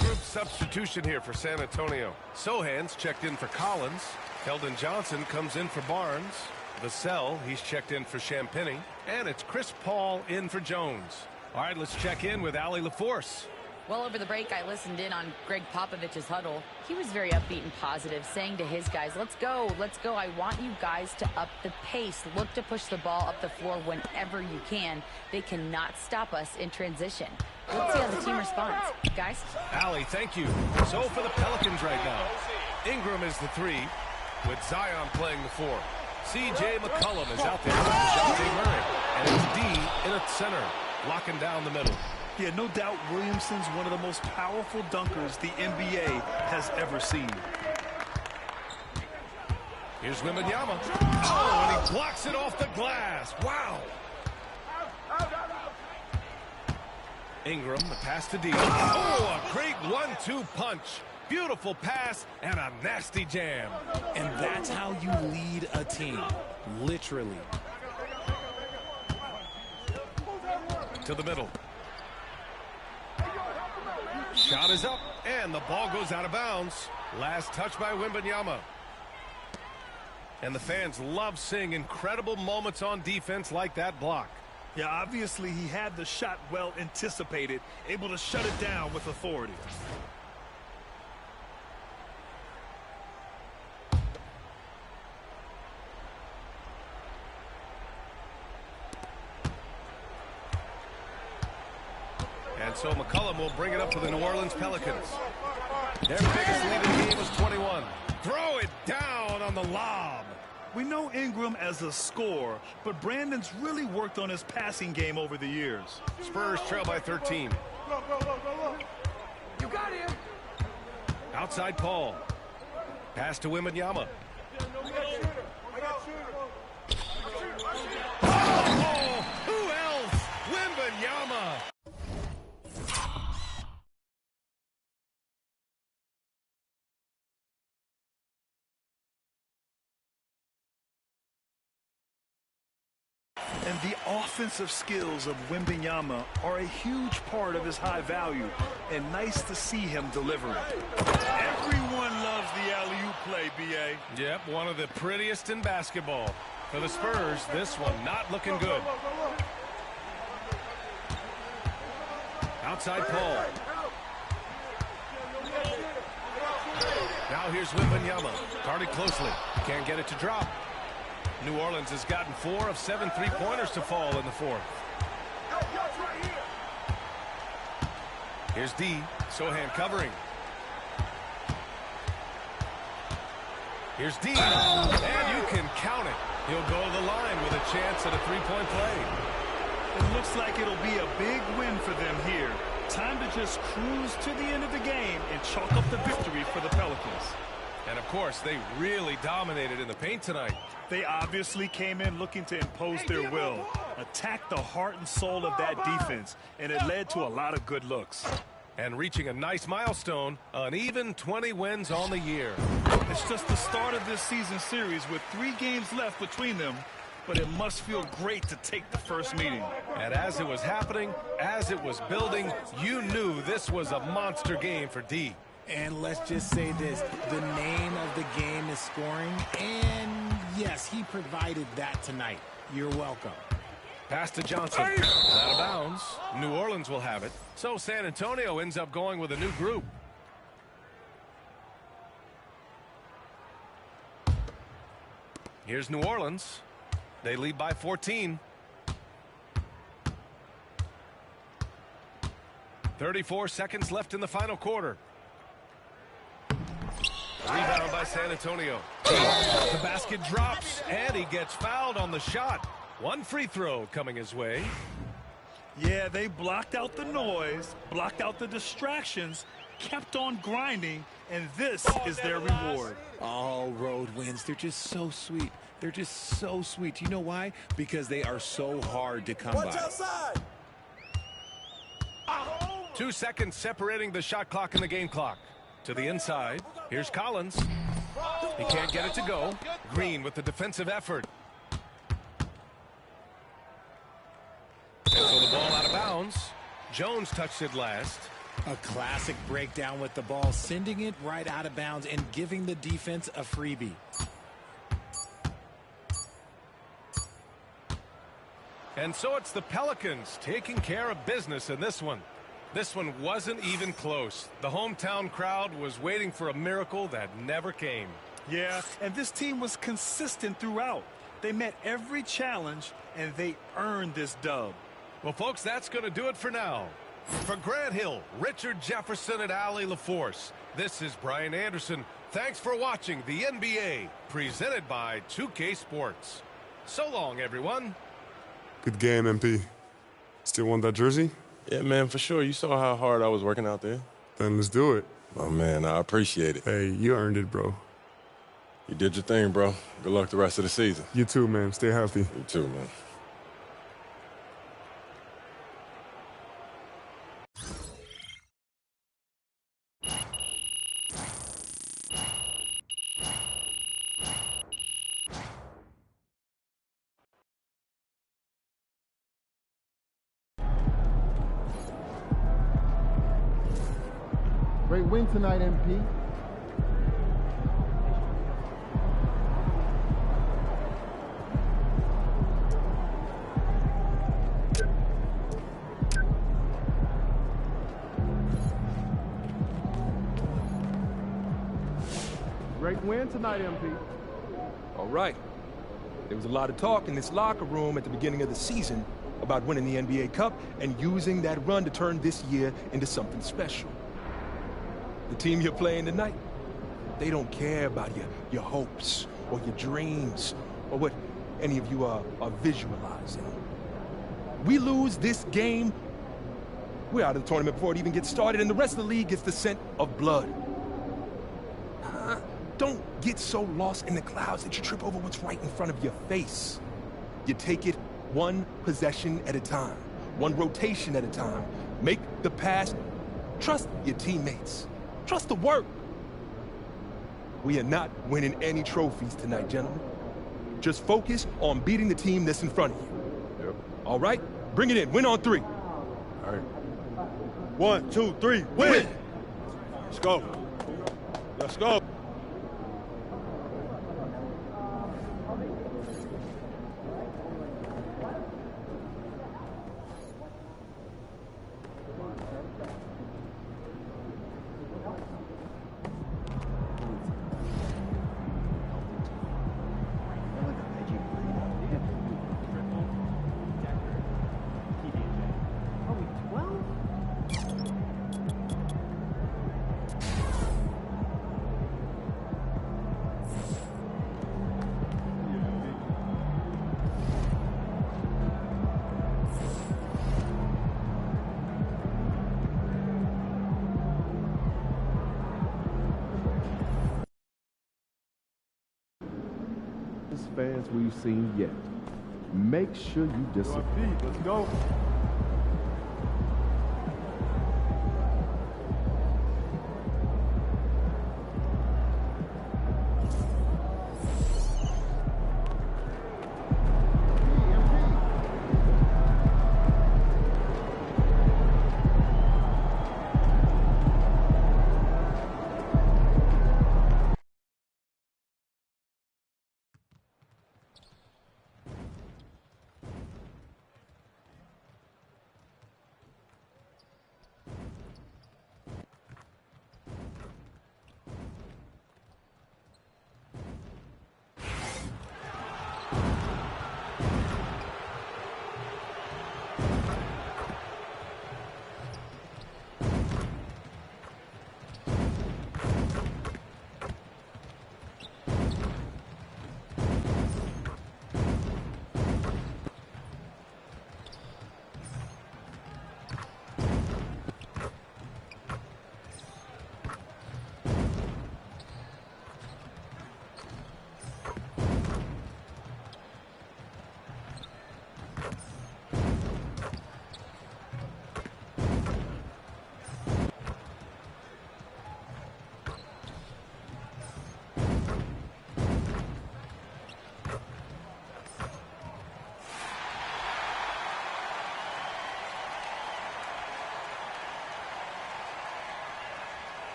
group substitution here for San Antonio. Sohan's checked in for Collins. Keldon Johnson comes in for Barnes. Vassell, he's checked in for Champagnie. And it's Chris Paul in for Jones. All right, let's check in with Allie LaForce.
Well, over the break, I listened in on Greg Popovich's huddle. He was very upbeat and positive, saying to his guys, let's go, let's go. I want you guys to up the pace. Look to push the ball up the floor whenever you can. They cannot stop us in transition. Let's see how the team responds. Guys?
Allie, thank you. So for the Pelicans right now, Ingram is the 3, with Zion playing the 4. C.J. McCollum is out there with DeJounte Murray. And it's D in at center, locking down the middle.
Yeah, no doubt Williamson's one of the most powerful dunkers the NBA has ever seen.
Here's Wembanyama. Oh, and he blocks it off the glass. Wow. Ingram, the pass to D. Oh, a great 1-2 punch. Beautiful pass and a nasty jam.
And that's how you lead a team, literally.
To the middle. Shot is up, and the ball goes out of bounds. Last touch by Wembanyama. And the fans love seeing incredible moments on defense like that block.
Yeah, obviously he had the shot well anticipated, able to shut it down with authority.
And so McCollum will bring it up for the New Orleans Pelicans. Their biggest lead in the game was 21. Throw it down on the lob.
We know Ingram as a scorer, but Brandon's really worked on his passing game over the years.
Spurs trail by 13.
You got him.
Outside Paul. Pass to Wembanyama. Oh, who else? Wembanyama.
And the offensive skills of Wembanyama are a huge part of his high value, and nice to see him deliver it. Everyone loves the alley-oop play, B.A.
Yep, one of the prettiest in basketball. For the Spurs, this one not looking good. Outside Paul. Now here's Wembanyama. Guarded closely. Can't get it to drop. New Orleans has gotten 4 of 7 3-pointers to fall in the fourth. Here's D. Sohan covering. Here's D. And you can count it. He'll go to the line with a chance at a 3-point play.
It looks like it'll be a big win for them here. Time to just cruise to the end of the game and chalk up the victory for the Pelicans.
And, of course, they really dominated in the paint tonight.
They obviously came in looking to impose their will, attack the heart and soul of that defense, and it led to a lot of good looks.
And reaching a nice milestone, an even 20 wins on the year.
It's just the start of this season series with 3 games left between them, but it must feel great to take the first meeting.
And as it was happening, as it was building, you knew this was a monster game for D.
And let's just say this, the name of the game is scoring, and yes, he provided that tonight. You're welcome.
Pass to Johnson. Out of bounds. New Orleans will have it. So San Antonio ends up going with a new group. Here's New Orleans. They lead by 14. 34 seconds left in the final quarter. Rebound by San Antonio. The basket drops, and he gets fouled on the shot. 1 free throw coming his way.
Yeah, they blocked out the noise, blocked out the distractions, kept on grinding, and this is their reward.
All road wins, they're just so sweet. They're just so sweet. You know why? Because they are so hard to come by.
Outside.
2 seconds separating the shot clock and the game clock. To the inside. Here's Collins. He can't get it to go. Green with the defensive effort. And so the ball out of bounds. Jones touched it last.
A classic breakdown with the ball, sending it right out of bounds and giving the defense a freebie.
And so it's the Pelicans taking care of business in this one. This one wasn't even close. The hometown crowd was waiting for a miracle that never came.
Yeah, and this team was consistent throughout. They met every challenge, and they earned this dub.
Well, folks, that's going to do it for now. For Grant Hill, Richard Jefferson, and Allie LaForce, this is Brian Anderson. Thanks for watching the NBA, presented by 2K Sports. So long, everyone.
Good game, MP. Still want that jersey?
Yeah, man, for sure. You saw how hard I was working out there.
Then let's do it.
Oh, man, I appreciate it.
Hey, you earned it, bro.
You did your thing, bro. Good luck the rest of the season.
You too, man. Stay healthy.
You too, man.
Great win tonight, MP.
Great win tonight, MP.
All right. There was a lot of talk in this locker room at the beginning of the season about winning the NBA Cup and using that run to turn this year into something special. The team you're playing tonight, they don't care about your hopes or your dreams or what any of you are visualizing. We lose this game, we're out of the tournament before it even gets started, and the rest of the league gets the scent of blood. Don't get so lost in the clouds that you trip over what's right in front of your face. You take it one possession at a time, one rotation at a time. Make the pass. Trust your teammates. Trust the work. We are not winning any trophies tonight, gentlemen. Just focus on beating the team that's in front of you.
Yep.
All right? Bring it in. Win on 3.
All right.
1, 2, 3, win! Let's go. Let's go.
fans we've seen yet. Make sure you disappoint.
Let's go.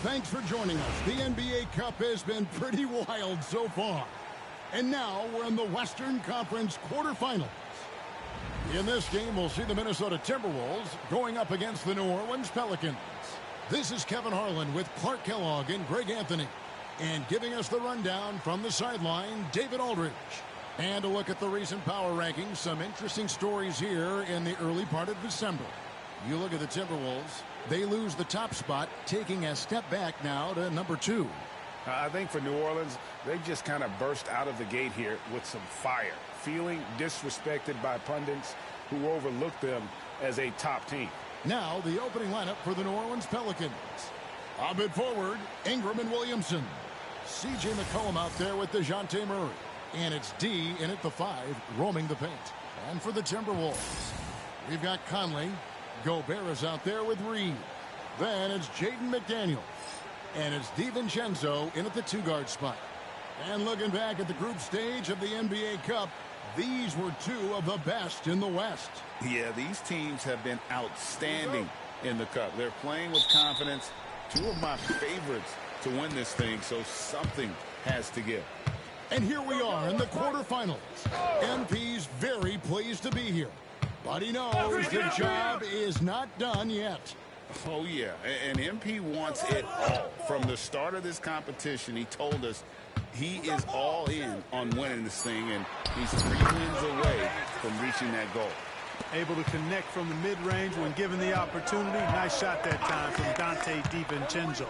Thanks for joining us. The NBA Cup has been pretty wild so far. And now we're in the Western Conference quarterfinals. In this game, we'll see the Minnesota Timberwolves going up against the New Orleans Pelicans. This is Kevin Harlan with Clark Kellogg and Greg Anthony. And giving us the rundown from the sideline, David Aldridge. And a look at the recent power rankings. Some interesting stories here in the early part of December. You look at the Timberwolves. They lose the top spot, taking a step back now to number 2.
I think for New Orleans, they just kind of burst out of the gate here with some fire, feeling disrespected by pundits who overlooked them as a top team.
Now the opening lineup for the New Orleans Pelicans. A bit forward, Ingram and Williamson. C.J. McCollum out there with DeJounte Murray. And it's D in at the 5, roaming the paint. And for the Timberwolves, we've got Conley. Gobert is out there with Reed. Then it's Jaden McDaniels. And it's DiVincenzo in at the 2-guard spot. And looking back at the group stage of the NBA Cup, these were 2 of the best in the West.
Yeah, these teams have been outstanding in the Cup. They're playing with confidence. 2 of my favorites to win this thing, so something has to give.
And here we are in the quarterfinals. MP's very pleased to be here. But he knows the job is not done yet.
Oh, yeah. And MP wants it all. From the start of this competition, he told us he is all in on winning this thing, and he's 3 wins away from reaching that goal.
Able to connect from the mid-range when given the opportunity. Nice shot that time from Dante DiVincenzo.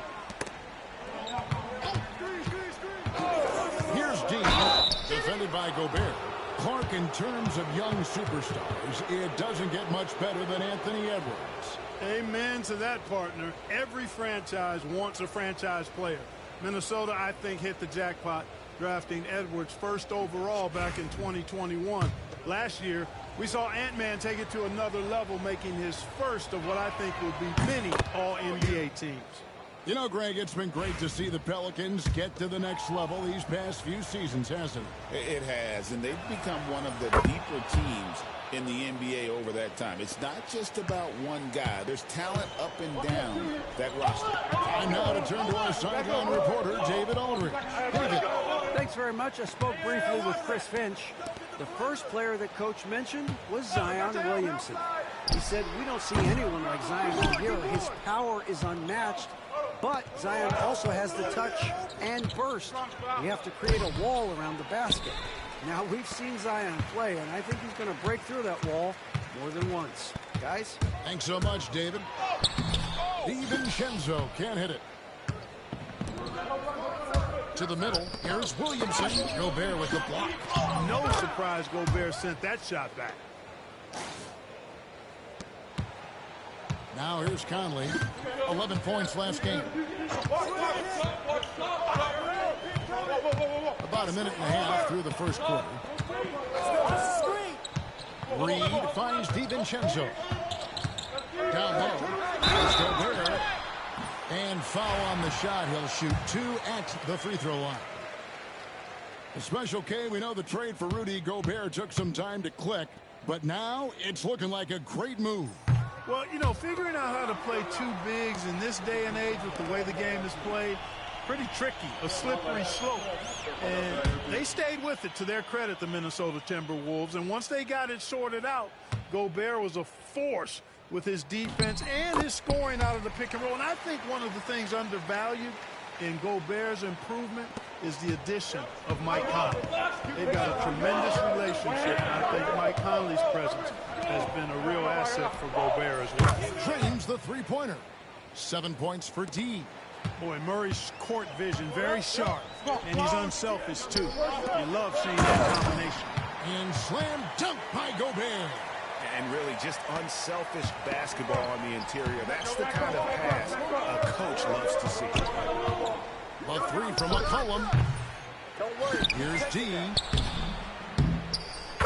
Here's D, defended by Gobert. Clark, in terms of young superstars, it doesn't get much better than Anthony Edwards.
Amen to that, partner. Every franchise wants a franchise player. Minnesota, I think, hit the jackpot drafting Edwards first overall back in 2021. Last year, we saw Ant-Man take it to another level, making his first of what I think will be many All-NBA teams.
You know, Greg, it's been great to see the Pelicans get to the next level these past few seasons, hasn't it?
It has, and they've become one of the deeper teams in the NBA over that time. It's not just about one guy. There's talent up and down that roster.
And now to turn to our sideline reporter, David Aldridge. David.
Thanks very much. I spoke briefly with Chris Finch. The first player that Coach mentioned was Zion Williamson. He said, we don't see anyone like Zion out here. His power is unmatched. But Zion also has the touch and burst. We have to create a wall around the basket. Now, we've seen Zion play, and I think he's going to break through that wall more than once. Guys?
Thanks so much, David. DiVincenzo can't hit it. To the middle, here's Williamson. Gobert with the block.
No surprise Gobert sent that shot back.
Now here's Conley. 11 points last game. About a minute and a half through the first quarter. Reed finds DiVincenzo. Down low. Here's Gobert. And foul on the shot. He'll shoot 2 at the free throw line. Special K, we know the trade for Rudy Gobert took some time to click, but now it's looking like a great move.
Well, you know, figuring out how to play 2 bigs in this day and age with the way the game is played, pretty tricky, a slippery slope. And they stayed with it, to their credit, the Minnesota Timberwolves. And once they got it sorted out, Gobert was a force with his defense and his scoring out of the pick and roll. And I think one of the things undervalued in Gobert's improvement is the addition of Mike Conley. They've got a tremendous relationship, and I think Mike Conley's presence has been a real asset for Gobert as well.
James, the three-pointer. 7 points for D.
Boy, Murray's court vision, very sharp, and he's unselfish, too. You love seeing that combination.
And slam dunk by Gobert.
And really just unselfish basketball on the interior. That's the kind of pass a coach loves to see.
A 3 from McCollum. Here's D.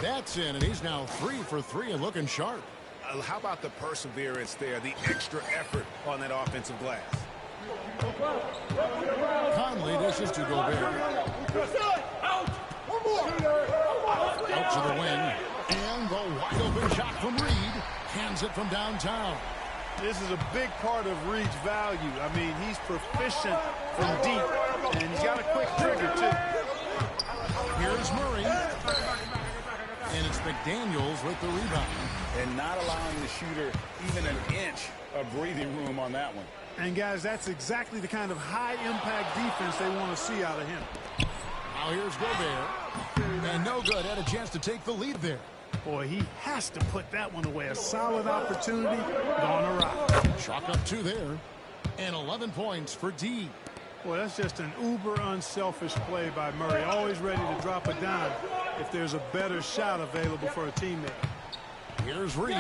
That's in, and he's now 3 for 3 and looking sharp.
How about the perseverance there, the extra effort on that offensive glass?
Conley dishes to Gobert. Out to the wing. And the wide open shot from Reed. Hands it from downtown.
This is a big part of Reed's value. I mean, he's proficient from deep, and he's got a quick trigger, too.
Here's Murray. And it's McDaniels with the rebound.
And not allowing the shooter even an inch of breathing room on that one.
And, guys, that's exactly the kind of high-impact defense they want to see out of him.
Now here's Gobert. And no good. Had a chance to take the lead there.
Boy, he has to put that one away. A solid opportunity gone awry.
Chalk up 2 there. And 11 points for D.
Boy, that's just an uber unselfish play by Murray. Always ready to drop a dime if there's a better shot available for a teammate.
Here's Reed.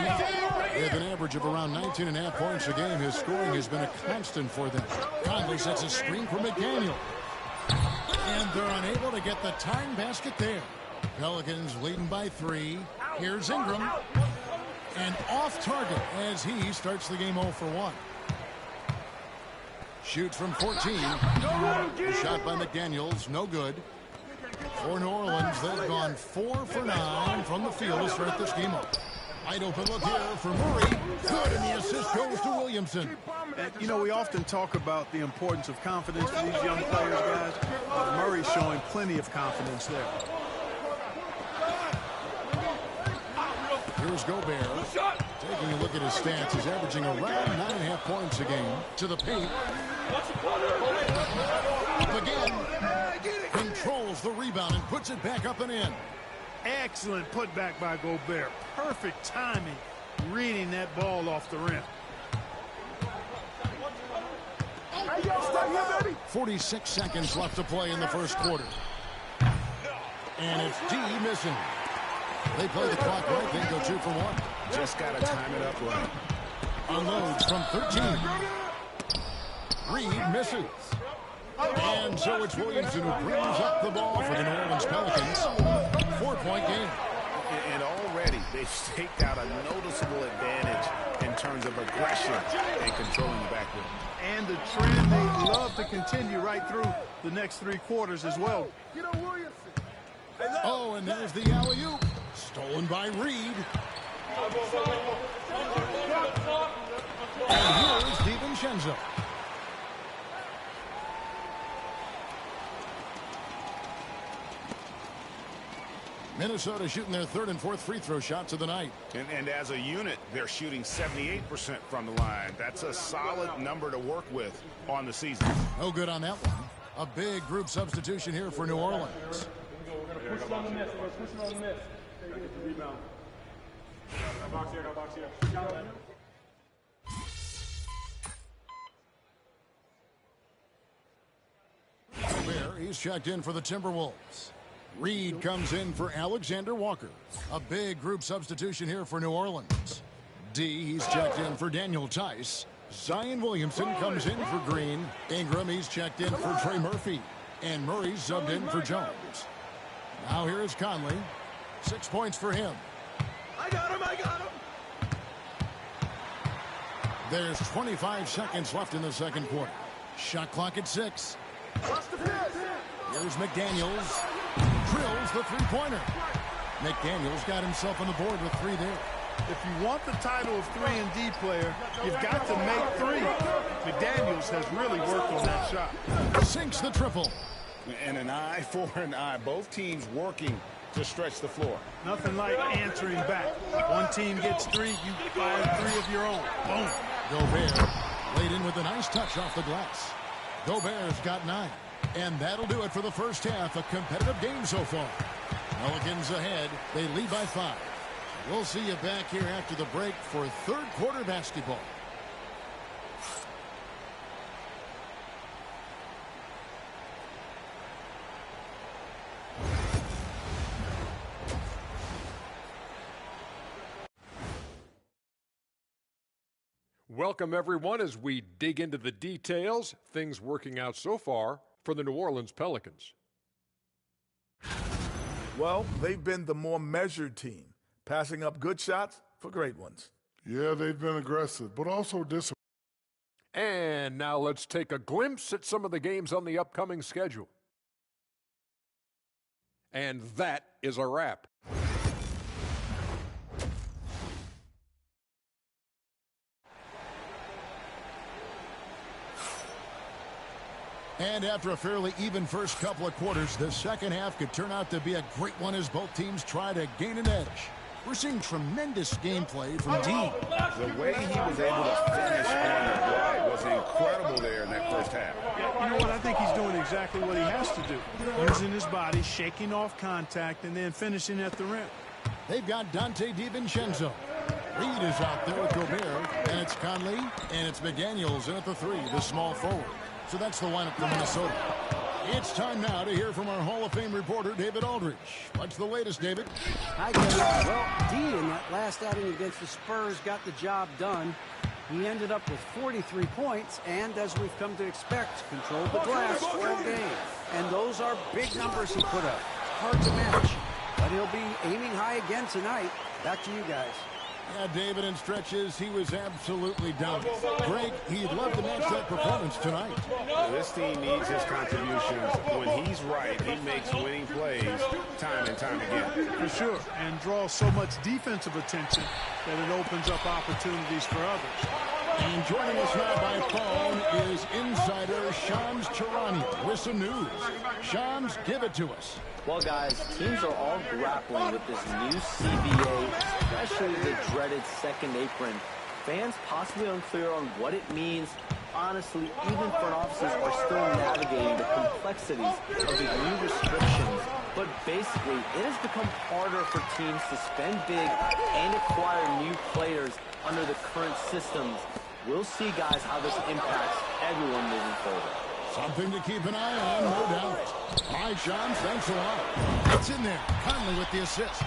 With an average of around 19.5 points a game, his scoring has been a constant for them. Conley sets a screen for McDaniel. And they're unable to get the tying basket there. Pelicans leading by 3. Here's Ingram. And off target as he starts the game 0 for 1. Shoots from 14. Shot by McDaniels. No good. For New Orleans, they've gone 4 for 9 from the field to start this game up. Wide open look here for Murray. Good, and the assist goes to Williamson.
And, you know, we often talk about the importance of confidence for these young players, guys. Murray's showing plenty of confidence there.
Here's Gobert. Taking a look at his stats, he's averaging around 9.5 points a game. To the paint. Up again. Controls the rebound and puts it back up and in.
Excellent putback by Gobert. Perfect timing, reading that ball off the rim.
46 seconds left to play in the first quarter. And it's D missing. They play the clock right, then go 2 for 1.
Just got to time it up right.
Unloads from 13. Reed misses. And so it's Williamson who brings up the ball for the New Orleans Pelicans. 4-point game.
And already they've staked out a noticeable advantage in terms of aggression and controlling the backcourt.
And the trend they love to continue right through the next 3 quarters as well.
Oh, and there's the alley-oop. Stolen by Reed. And here's DiVincenzo. Minnesota shooting their 3rd and 4th free throw shots of the night.
And as a unit, they're shooting 78% from the line. That's a solid number to work with on the season.
No good on that one. A big group substitution here for New Orleans.
Push it on the miss. Push it on the miss. Get the rebound. No box here. No box here.
Gobert, he's checked in for the Timberwolves. Reed comes in for Alexander Walker. A big group substitution here for New Orleans. D, he's checked in for Daniel Tice. Zion Williamson comes in for Green. Ingram, he's checked in for Trey Murphy. And Murray's subbed in for Jones. Now here is Conley. 6 points for him.
I got him.
There's 25 seconds left in the second quarter. Shot clock at 6. Here's McDaniels. Drills the three-pointer. McDaniels got himself on the board with 3 there.
If you want the title of 3-and-D player, you've got to make 3. McDaniels has really worked on that shot.
Sinks the triple.
And an eye for an eye. Both teams working to stretch the floor.
Nothing like answering back. One team gets 3, you fire 3 of your own. Boom.
Gobert laid in with a nice touch off the glass. Gobert's got 9. And that'll do it for the first half. A competitive game so far. Pelicans ahead. They lead by 5. We'll see you back here after the break for third quarter basketball.
Welcome, everyone, as we dig into the details, things working out so far for the New Orleans Pelicans.
Well, they've been the more measured team, passing up good shots for great ones.
Yeah, they've been aggressive, but also disciplined.
And now let's take a glimpse at some of the games on the upcoming schedule. And that is a wrap.
And after a fairly even first couple of quarters, the second half could turn out to be a great one as both teams try to gain an edge. We're seeing tremendous gameplay from D.
The way he was able to finish on the drive was incredible there in that first half.
You know what? I think he's doing exactly what he has to do. Using his body, shaking off contact, and then finishing at the rim.
They've got Dante DiVincenzo. Reed is out there with Gobert, and it's Conley, and it's McDaniels in at the 3, the small forward. So that's the lineup for Minnesota. It's time now to hear from our Hall of Fame reporter, David Aldridge. What's the latest, David?
Hi, David. Well, D in that last outing against the Spurs got the job done. He ended up with 43 points and, as we've come to expect, controlled the glass for a game. And those are big numbers he put up. Hard to match. But he'll be aiming high again tonight. Back to you guys.
Yeah, David, in stretches, he was absolutely down. Greg, he'd love to match that performance tonight.
This team needs his contributions. When he's right, he makes winning plays time and time again.
For sure, and draws so much defensive attention that it opens up opportunities for others.
And joining us now by phone is insider Shams Charania with some news. Shams, give it to us.
Well, guys, teams are all grappling with this new CBA, especially the dreaded second apron. Fans possibly unclear on what it means. Honestly, even front offices are still navigating the complexities of the new restrictions. But basically, it has become harder for teams to spend big and acquire new players under the current systems. We'll see, guys, how this impacts everyone moving forward.
Something to keep an eye on, no doubt. All right, Shams, thanks a lot. It's in there. Conley with the assist.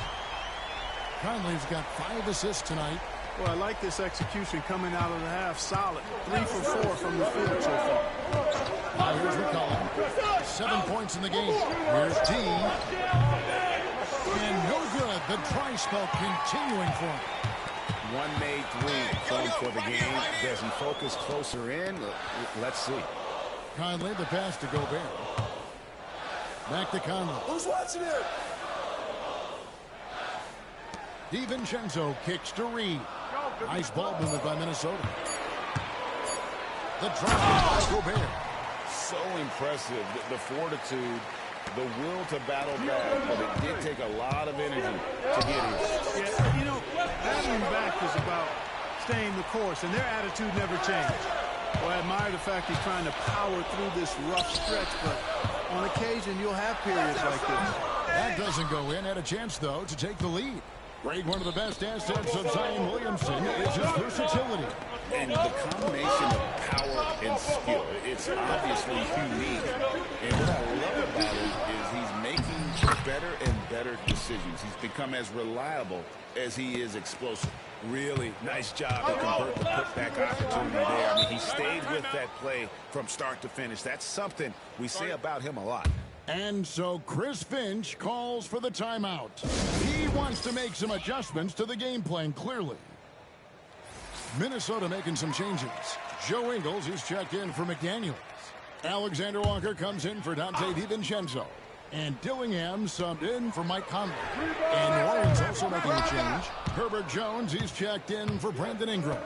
Conley's got 5 assists tonight.
Well, I like this execution coming out of the half. Solid. 3 for 4 from the field so far.
Now here's McCollum. 7 points in the game. Here's T. And no good. The dry spell continuing for him.
One made 3 for the game. Does he focus closer in? Let's see.
Conley, the pass to Gobert. Back to Conley.
Who's watching it?
DiVincenzo kicks to Reed. Nice ball movement by Minnesota. The drive by Gobert.
So impressive, the fortitude, the will to battle back, but it did take a lot of energy to get here.
Yeah, you know, battling back is about staying the course, and their attitude never changed. Well, I admire the fact he's trying to power through this rough stretch, but on occasion you'll have periods like this.
That doesn't go in. Had a chance, though, to take the lead. Greg, one of the best assets of Zion Williamson is his versatility.
And the combination of power and skill, it's obviously unique. And what I love about him is he's making better and better decisions. He's become as reliable as he is explosive. Really nice job to convert the putback opportunity there. I mean, he stayed with that play from start to finish. That's something we say about him a lot.
And so Chris Finch calls for the timeout. He wants to make some adjustments to the game plan, clearly. Minnesota making some changes. Joe Ingles is checked in for McDaniels. Alexander Walker comes in for Dante DiVincenzo. And Dillingham subbed in for Mike Conley. And New Orleans also making a change. Herbert Jones is checked in for Brandon Ingram.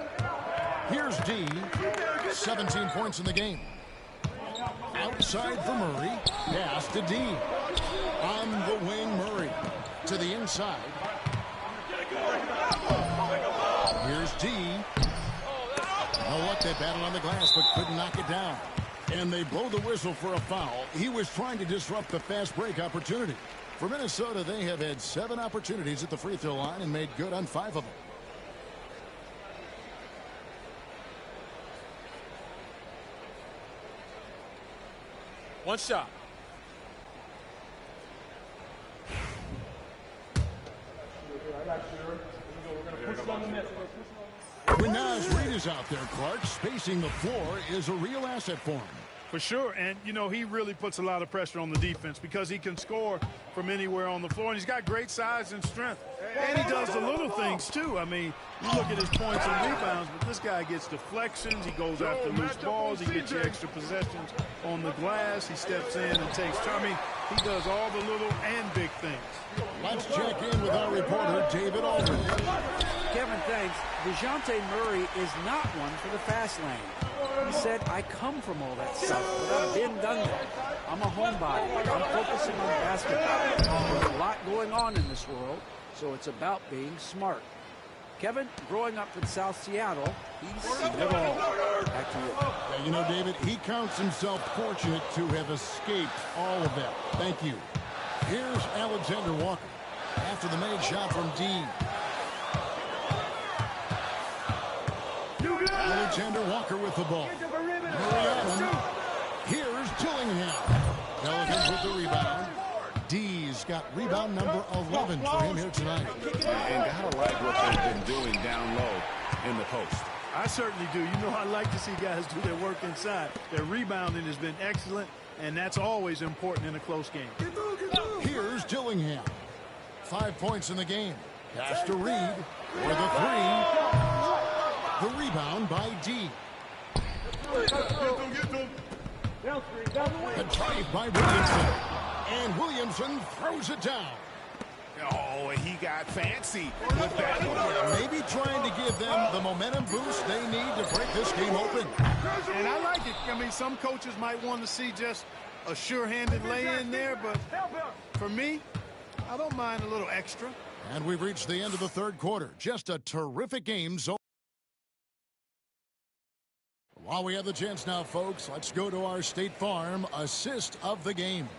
Here's D. 17 points in the game. Outside for Murray. Pass to D. On the wing, Murray. To the inside. Here's D. Oh, look, they battled on the glass but couldn't knock it down. And they blow the whistle for a foul. He was trying to disrupt the fast break opportunity. For Minnesota, they have had 7 opportunities at the free throw line and made good on 5 of them.
One shot.
When Naz Reid is out there, Clark, spacing the floor is a real asset for him.
For sure, and, you know, he really puts a lot of pressure on the defense because he can score from anywhere on the floor, and he's got great size and strength. And he does the little things, too. I mean, you look at his points and rebounds, but this guy gets deflections. He goes after loose balls. He gets you extra possessions on the glass. He steps in and takes time. I mean, he does all the little and big things.
Let's check in with our reporter, David Aldridge.
Kevin, thanks. DeJounte Murray is not one for the fast lane. He said, I come from all that stuff, but I've been done that. I'm a homebody. I'm focusing on basketball. There's a lot going on in this world, so it's about being smart. Kevin, growing up in South Seattle, he's seen it all. Back to you.
Yeah, you know, David, he counts himself fortunate to have escaped all of that. Thank you. Here's Alexander Walker after the made shot from D. Alexander Walker with the ball. Here's Dillingham. Pelicans with the rebound. D's got rebound number 11 for him here tonight.
And gotta like what they've been doing down low in the post.
I certainly do. You know, I like to see guys do their work inside. Their rebounding has been excellent, and that's always important in a close game.
Here's Dillingham. 5 points in the game. Pass to Reed for the 3. The rebound by D. The drive by Williamson. And Williamson throws it down.
Oh, he got fancy with that one.
Maybe trying to give them the momentum boost they need to break this game open.
And I like it. I mean, some coaches might want to see just a sure-handed lay-in there, but for me, I don't mind a little extra.
And we've reached the end of the third quarter. Just a terrific game. So while we have the chance now, folks, let's go to our State Farm assist of the game.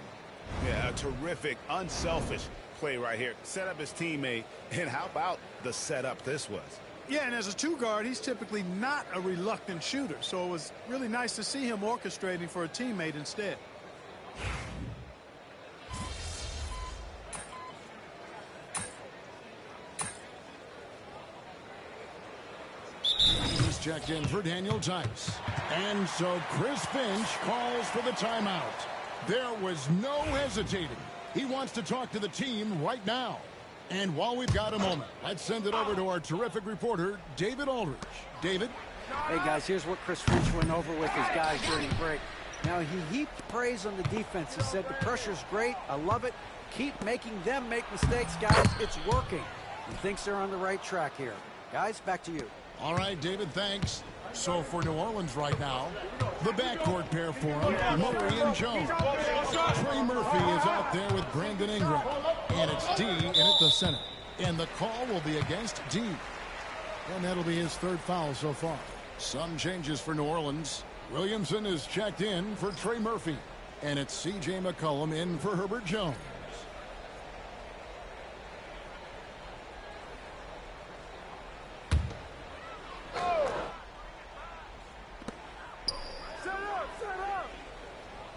Yeah, a terrific, unselfish play right here. Set up his teammate, and how about the setup this was?
Yeah, and as a two-guard, he's typically not a reluctant shooter, so it was really nice to see him orchestrating for a teammate instead.
He's checked in for Daniel Tice. And so Chris Finch calls for the timeout. There was no hesitating. He wants to talk to the team right now. And while we've got a moment, let's send it over to our terrific reporter, David Aldridge. David?
Hey, guys, here's what Chris Finch went over with his guys during the break. Now, he heaped praise on the defense. He said, the pressure's great. I love it. Keep making them make mistakes, guys. It's working. He thinks they're on the right track here. Guys, back to you.
All right, David, thanks. So for New Orleans right now, the backcourt pair for him, Murray and Jones. Trey Murphy is out there with Brandon Ingram. And it's D in at the center. And the call will be against D. And that'll be his third foul so far. Some changes for New Orleans. Williamson is checked in for Trey Murphy. And it's C.J. McCollum in for Herbert Jones.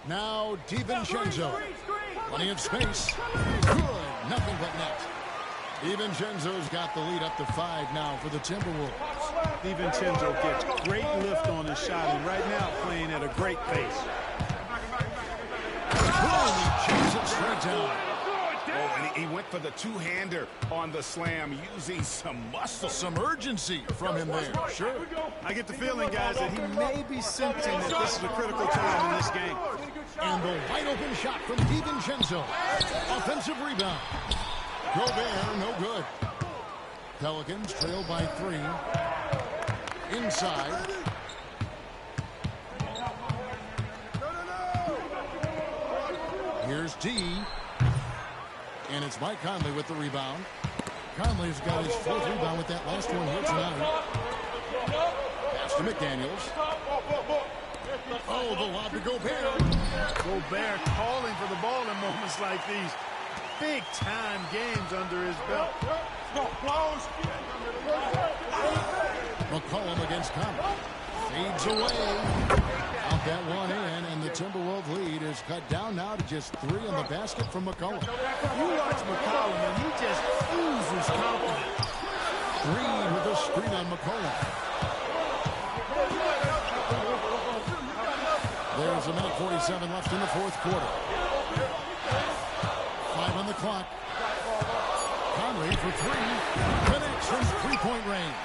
Now DiVincenzo. Plenty of space. Good. Nothing but net. DiVincenzo's got the lead up to 5 now for the Timberwolves.
DiVincenzo gets great lift on his shot, and right now playing at a great pace.
Boom, he chips it straight down.
Oh, and he went for the two-hander on the slam, using some muscle.
Some urgency from him there. Sure.
I get the feeling, guys, that he may be sensing that this is a critical time in this game.
And the wide open shot from DiVincenzo. Offensive rebound. Gobert, no good. Pelicans trail by 3. Inside. Here's D. And it's Mike Conley with the rebound. Conley's got his 4th rebound with that last one here tonight. Pass to McDaniels. Oh, the lob to Gobert.
Gobert calling for the ball in moments like these. Big-time games under his belt.
McCollum against Conley. Fades away. Out that one in, and the Timberwolves lead is cut down now to just 3 in the basket from McCollum.
You watch McCollum, and he just oozes confidence.
Green with the screen on McCollum. There's a minute 47 left in the 4th quarter. 5 on the clock. Conley for 3. Connects from 3-point range.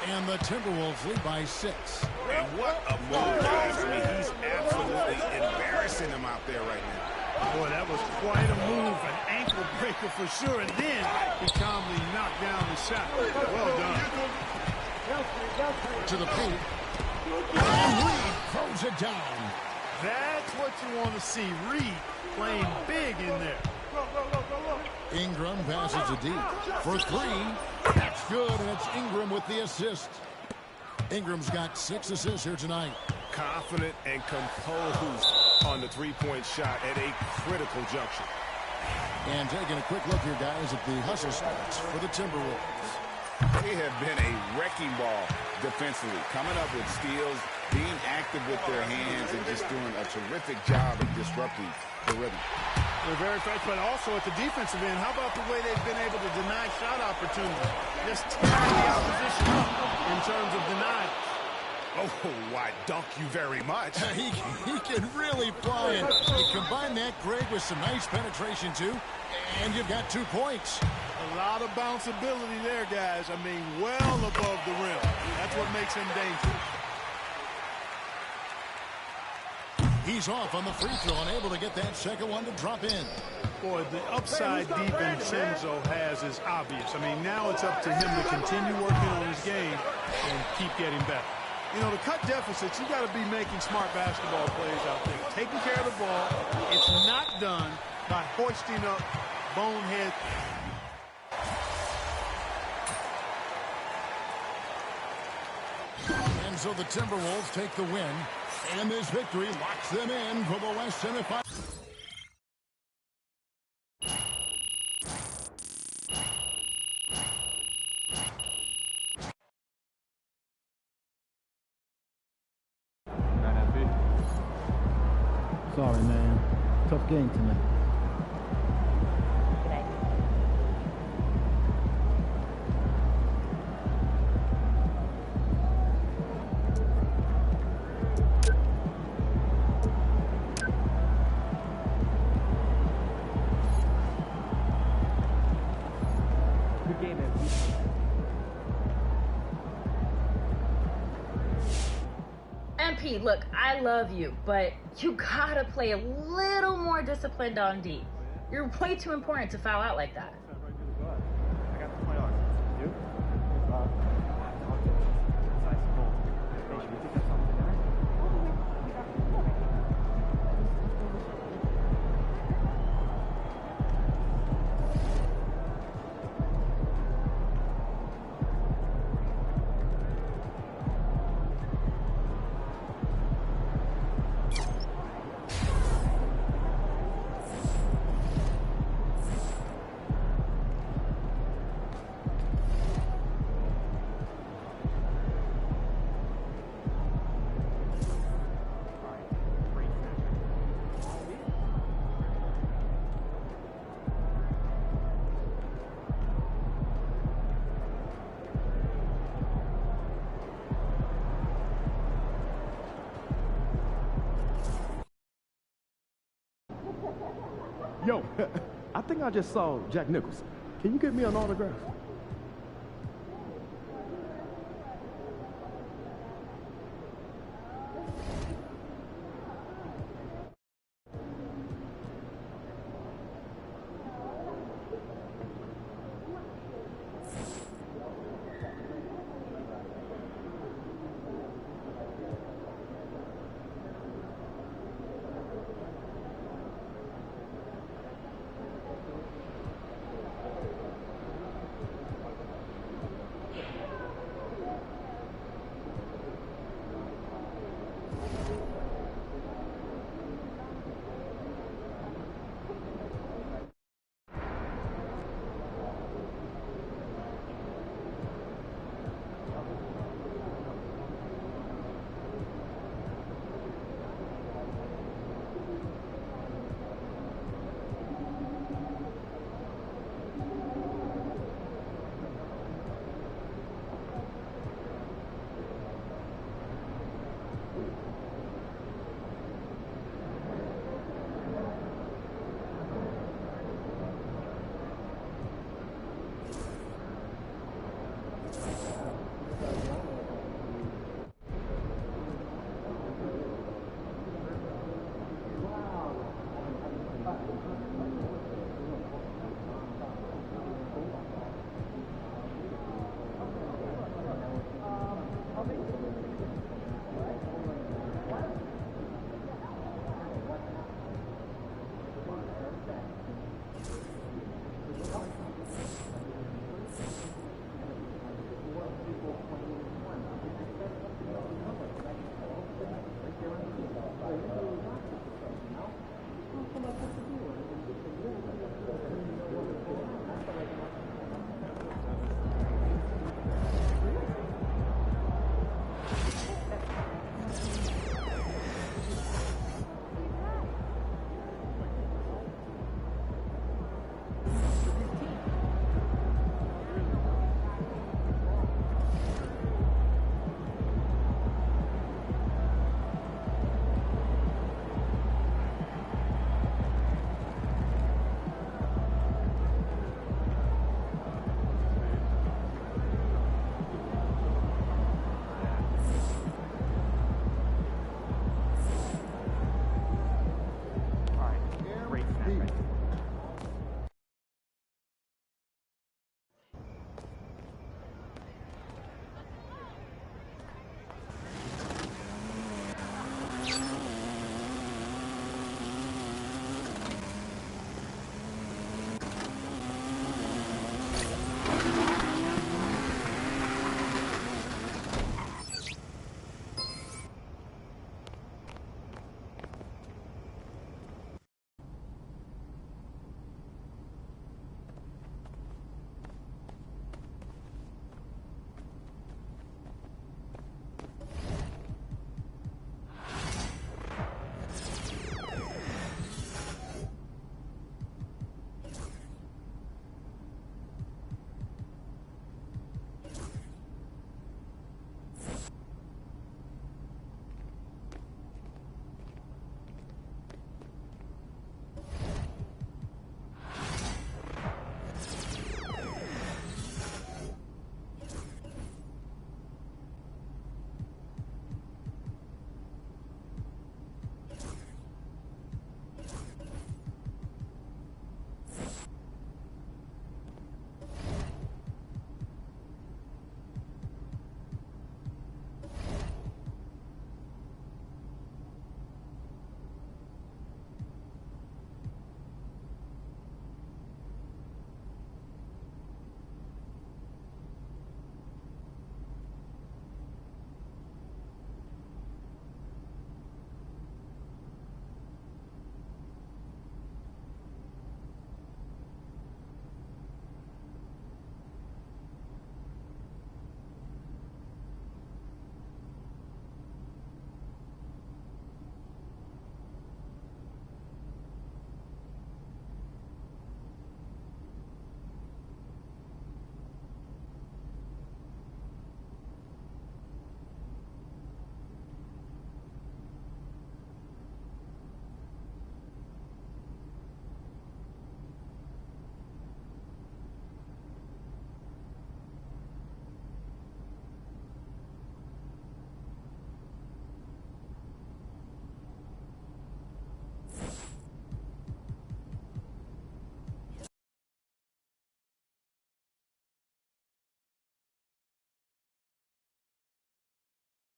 And the Timberwolves lead by 6.
And what a move, guys. I mean, he's absolutely embarrassing them out there right now.
Boy, that was quite a move. An ankle breaker for sure. And then he calmly knocked down the shot. Well done.
To the paint. And Reed throws it down.
That's what you want to see. Reed playing big in there.
Ingram passes to D for 3. That's good, and it's Ingram with the assist. Ingram's got 6 assists here tonight.
Confident and composed on the 3-point shot at a critical juncture.
And taking a quick look here, guys, at the hustle stats for the Timberwolves.
They have been a wrecking ball defensively, coming up with steals, being active with their hands, and just doing a terrific job of disrupting the rhythm.
They're very effective, but also at the defensive end. How about the way they've been able to deny shot opportunities? Just tear the opposition up in terms of denial.
Oh, why, dunk you very much.
he can really fly, and you combine that, Greg, with some nice penetration, too, and you've got 2 points.
A lot of bounceability there, guys. I mean, well above the rim. That's what makes him dangerous.
He's off on the free throw, unable to get that second one to drop in.
Boy, the upside DiVincenzo has is obvious. I mean, now it's up to him to continue working on his game and keep getting better. You know, to cut deficits, you got to be making smart basketball plays out there. Taking care of the ball. It's not done by hoisting up bonehead.
And so the Timberwolves take the win, and this victory locks them in for the West semifinal.
Sorry, man. Tough game tonight.
Good game, man.
MP, look, I love you, but you gotta play a little more disciplined on D. You're way too important to foul out like that.
I got the point on. You?
Yo, I think I just saw Jack Nicholson. Can you get me an autograph?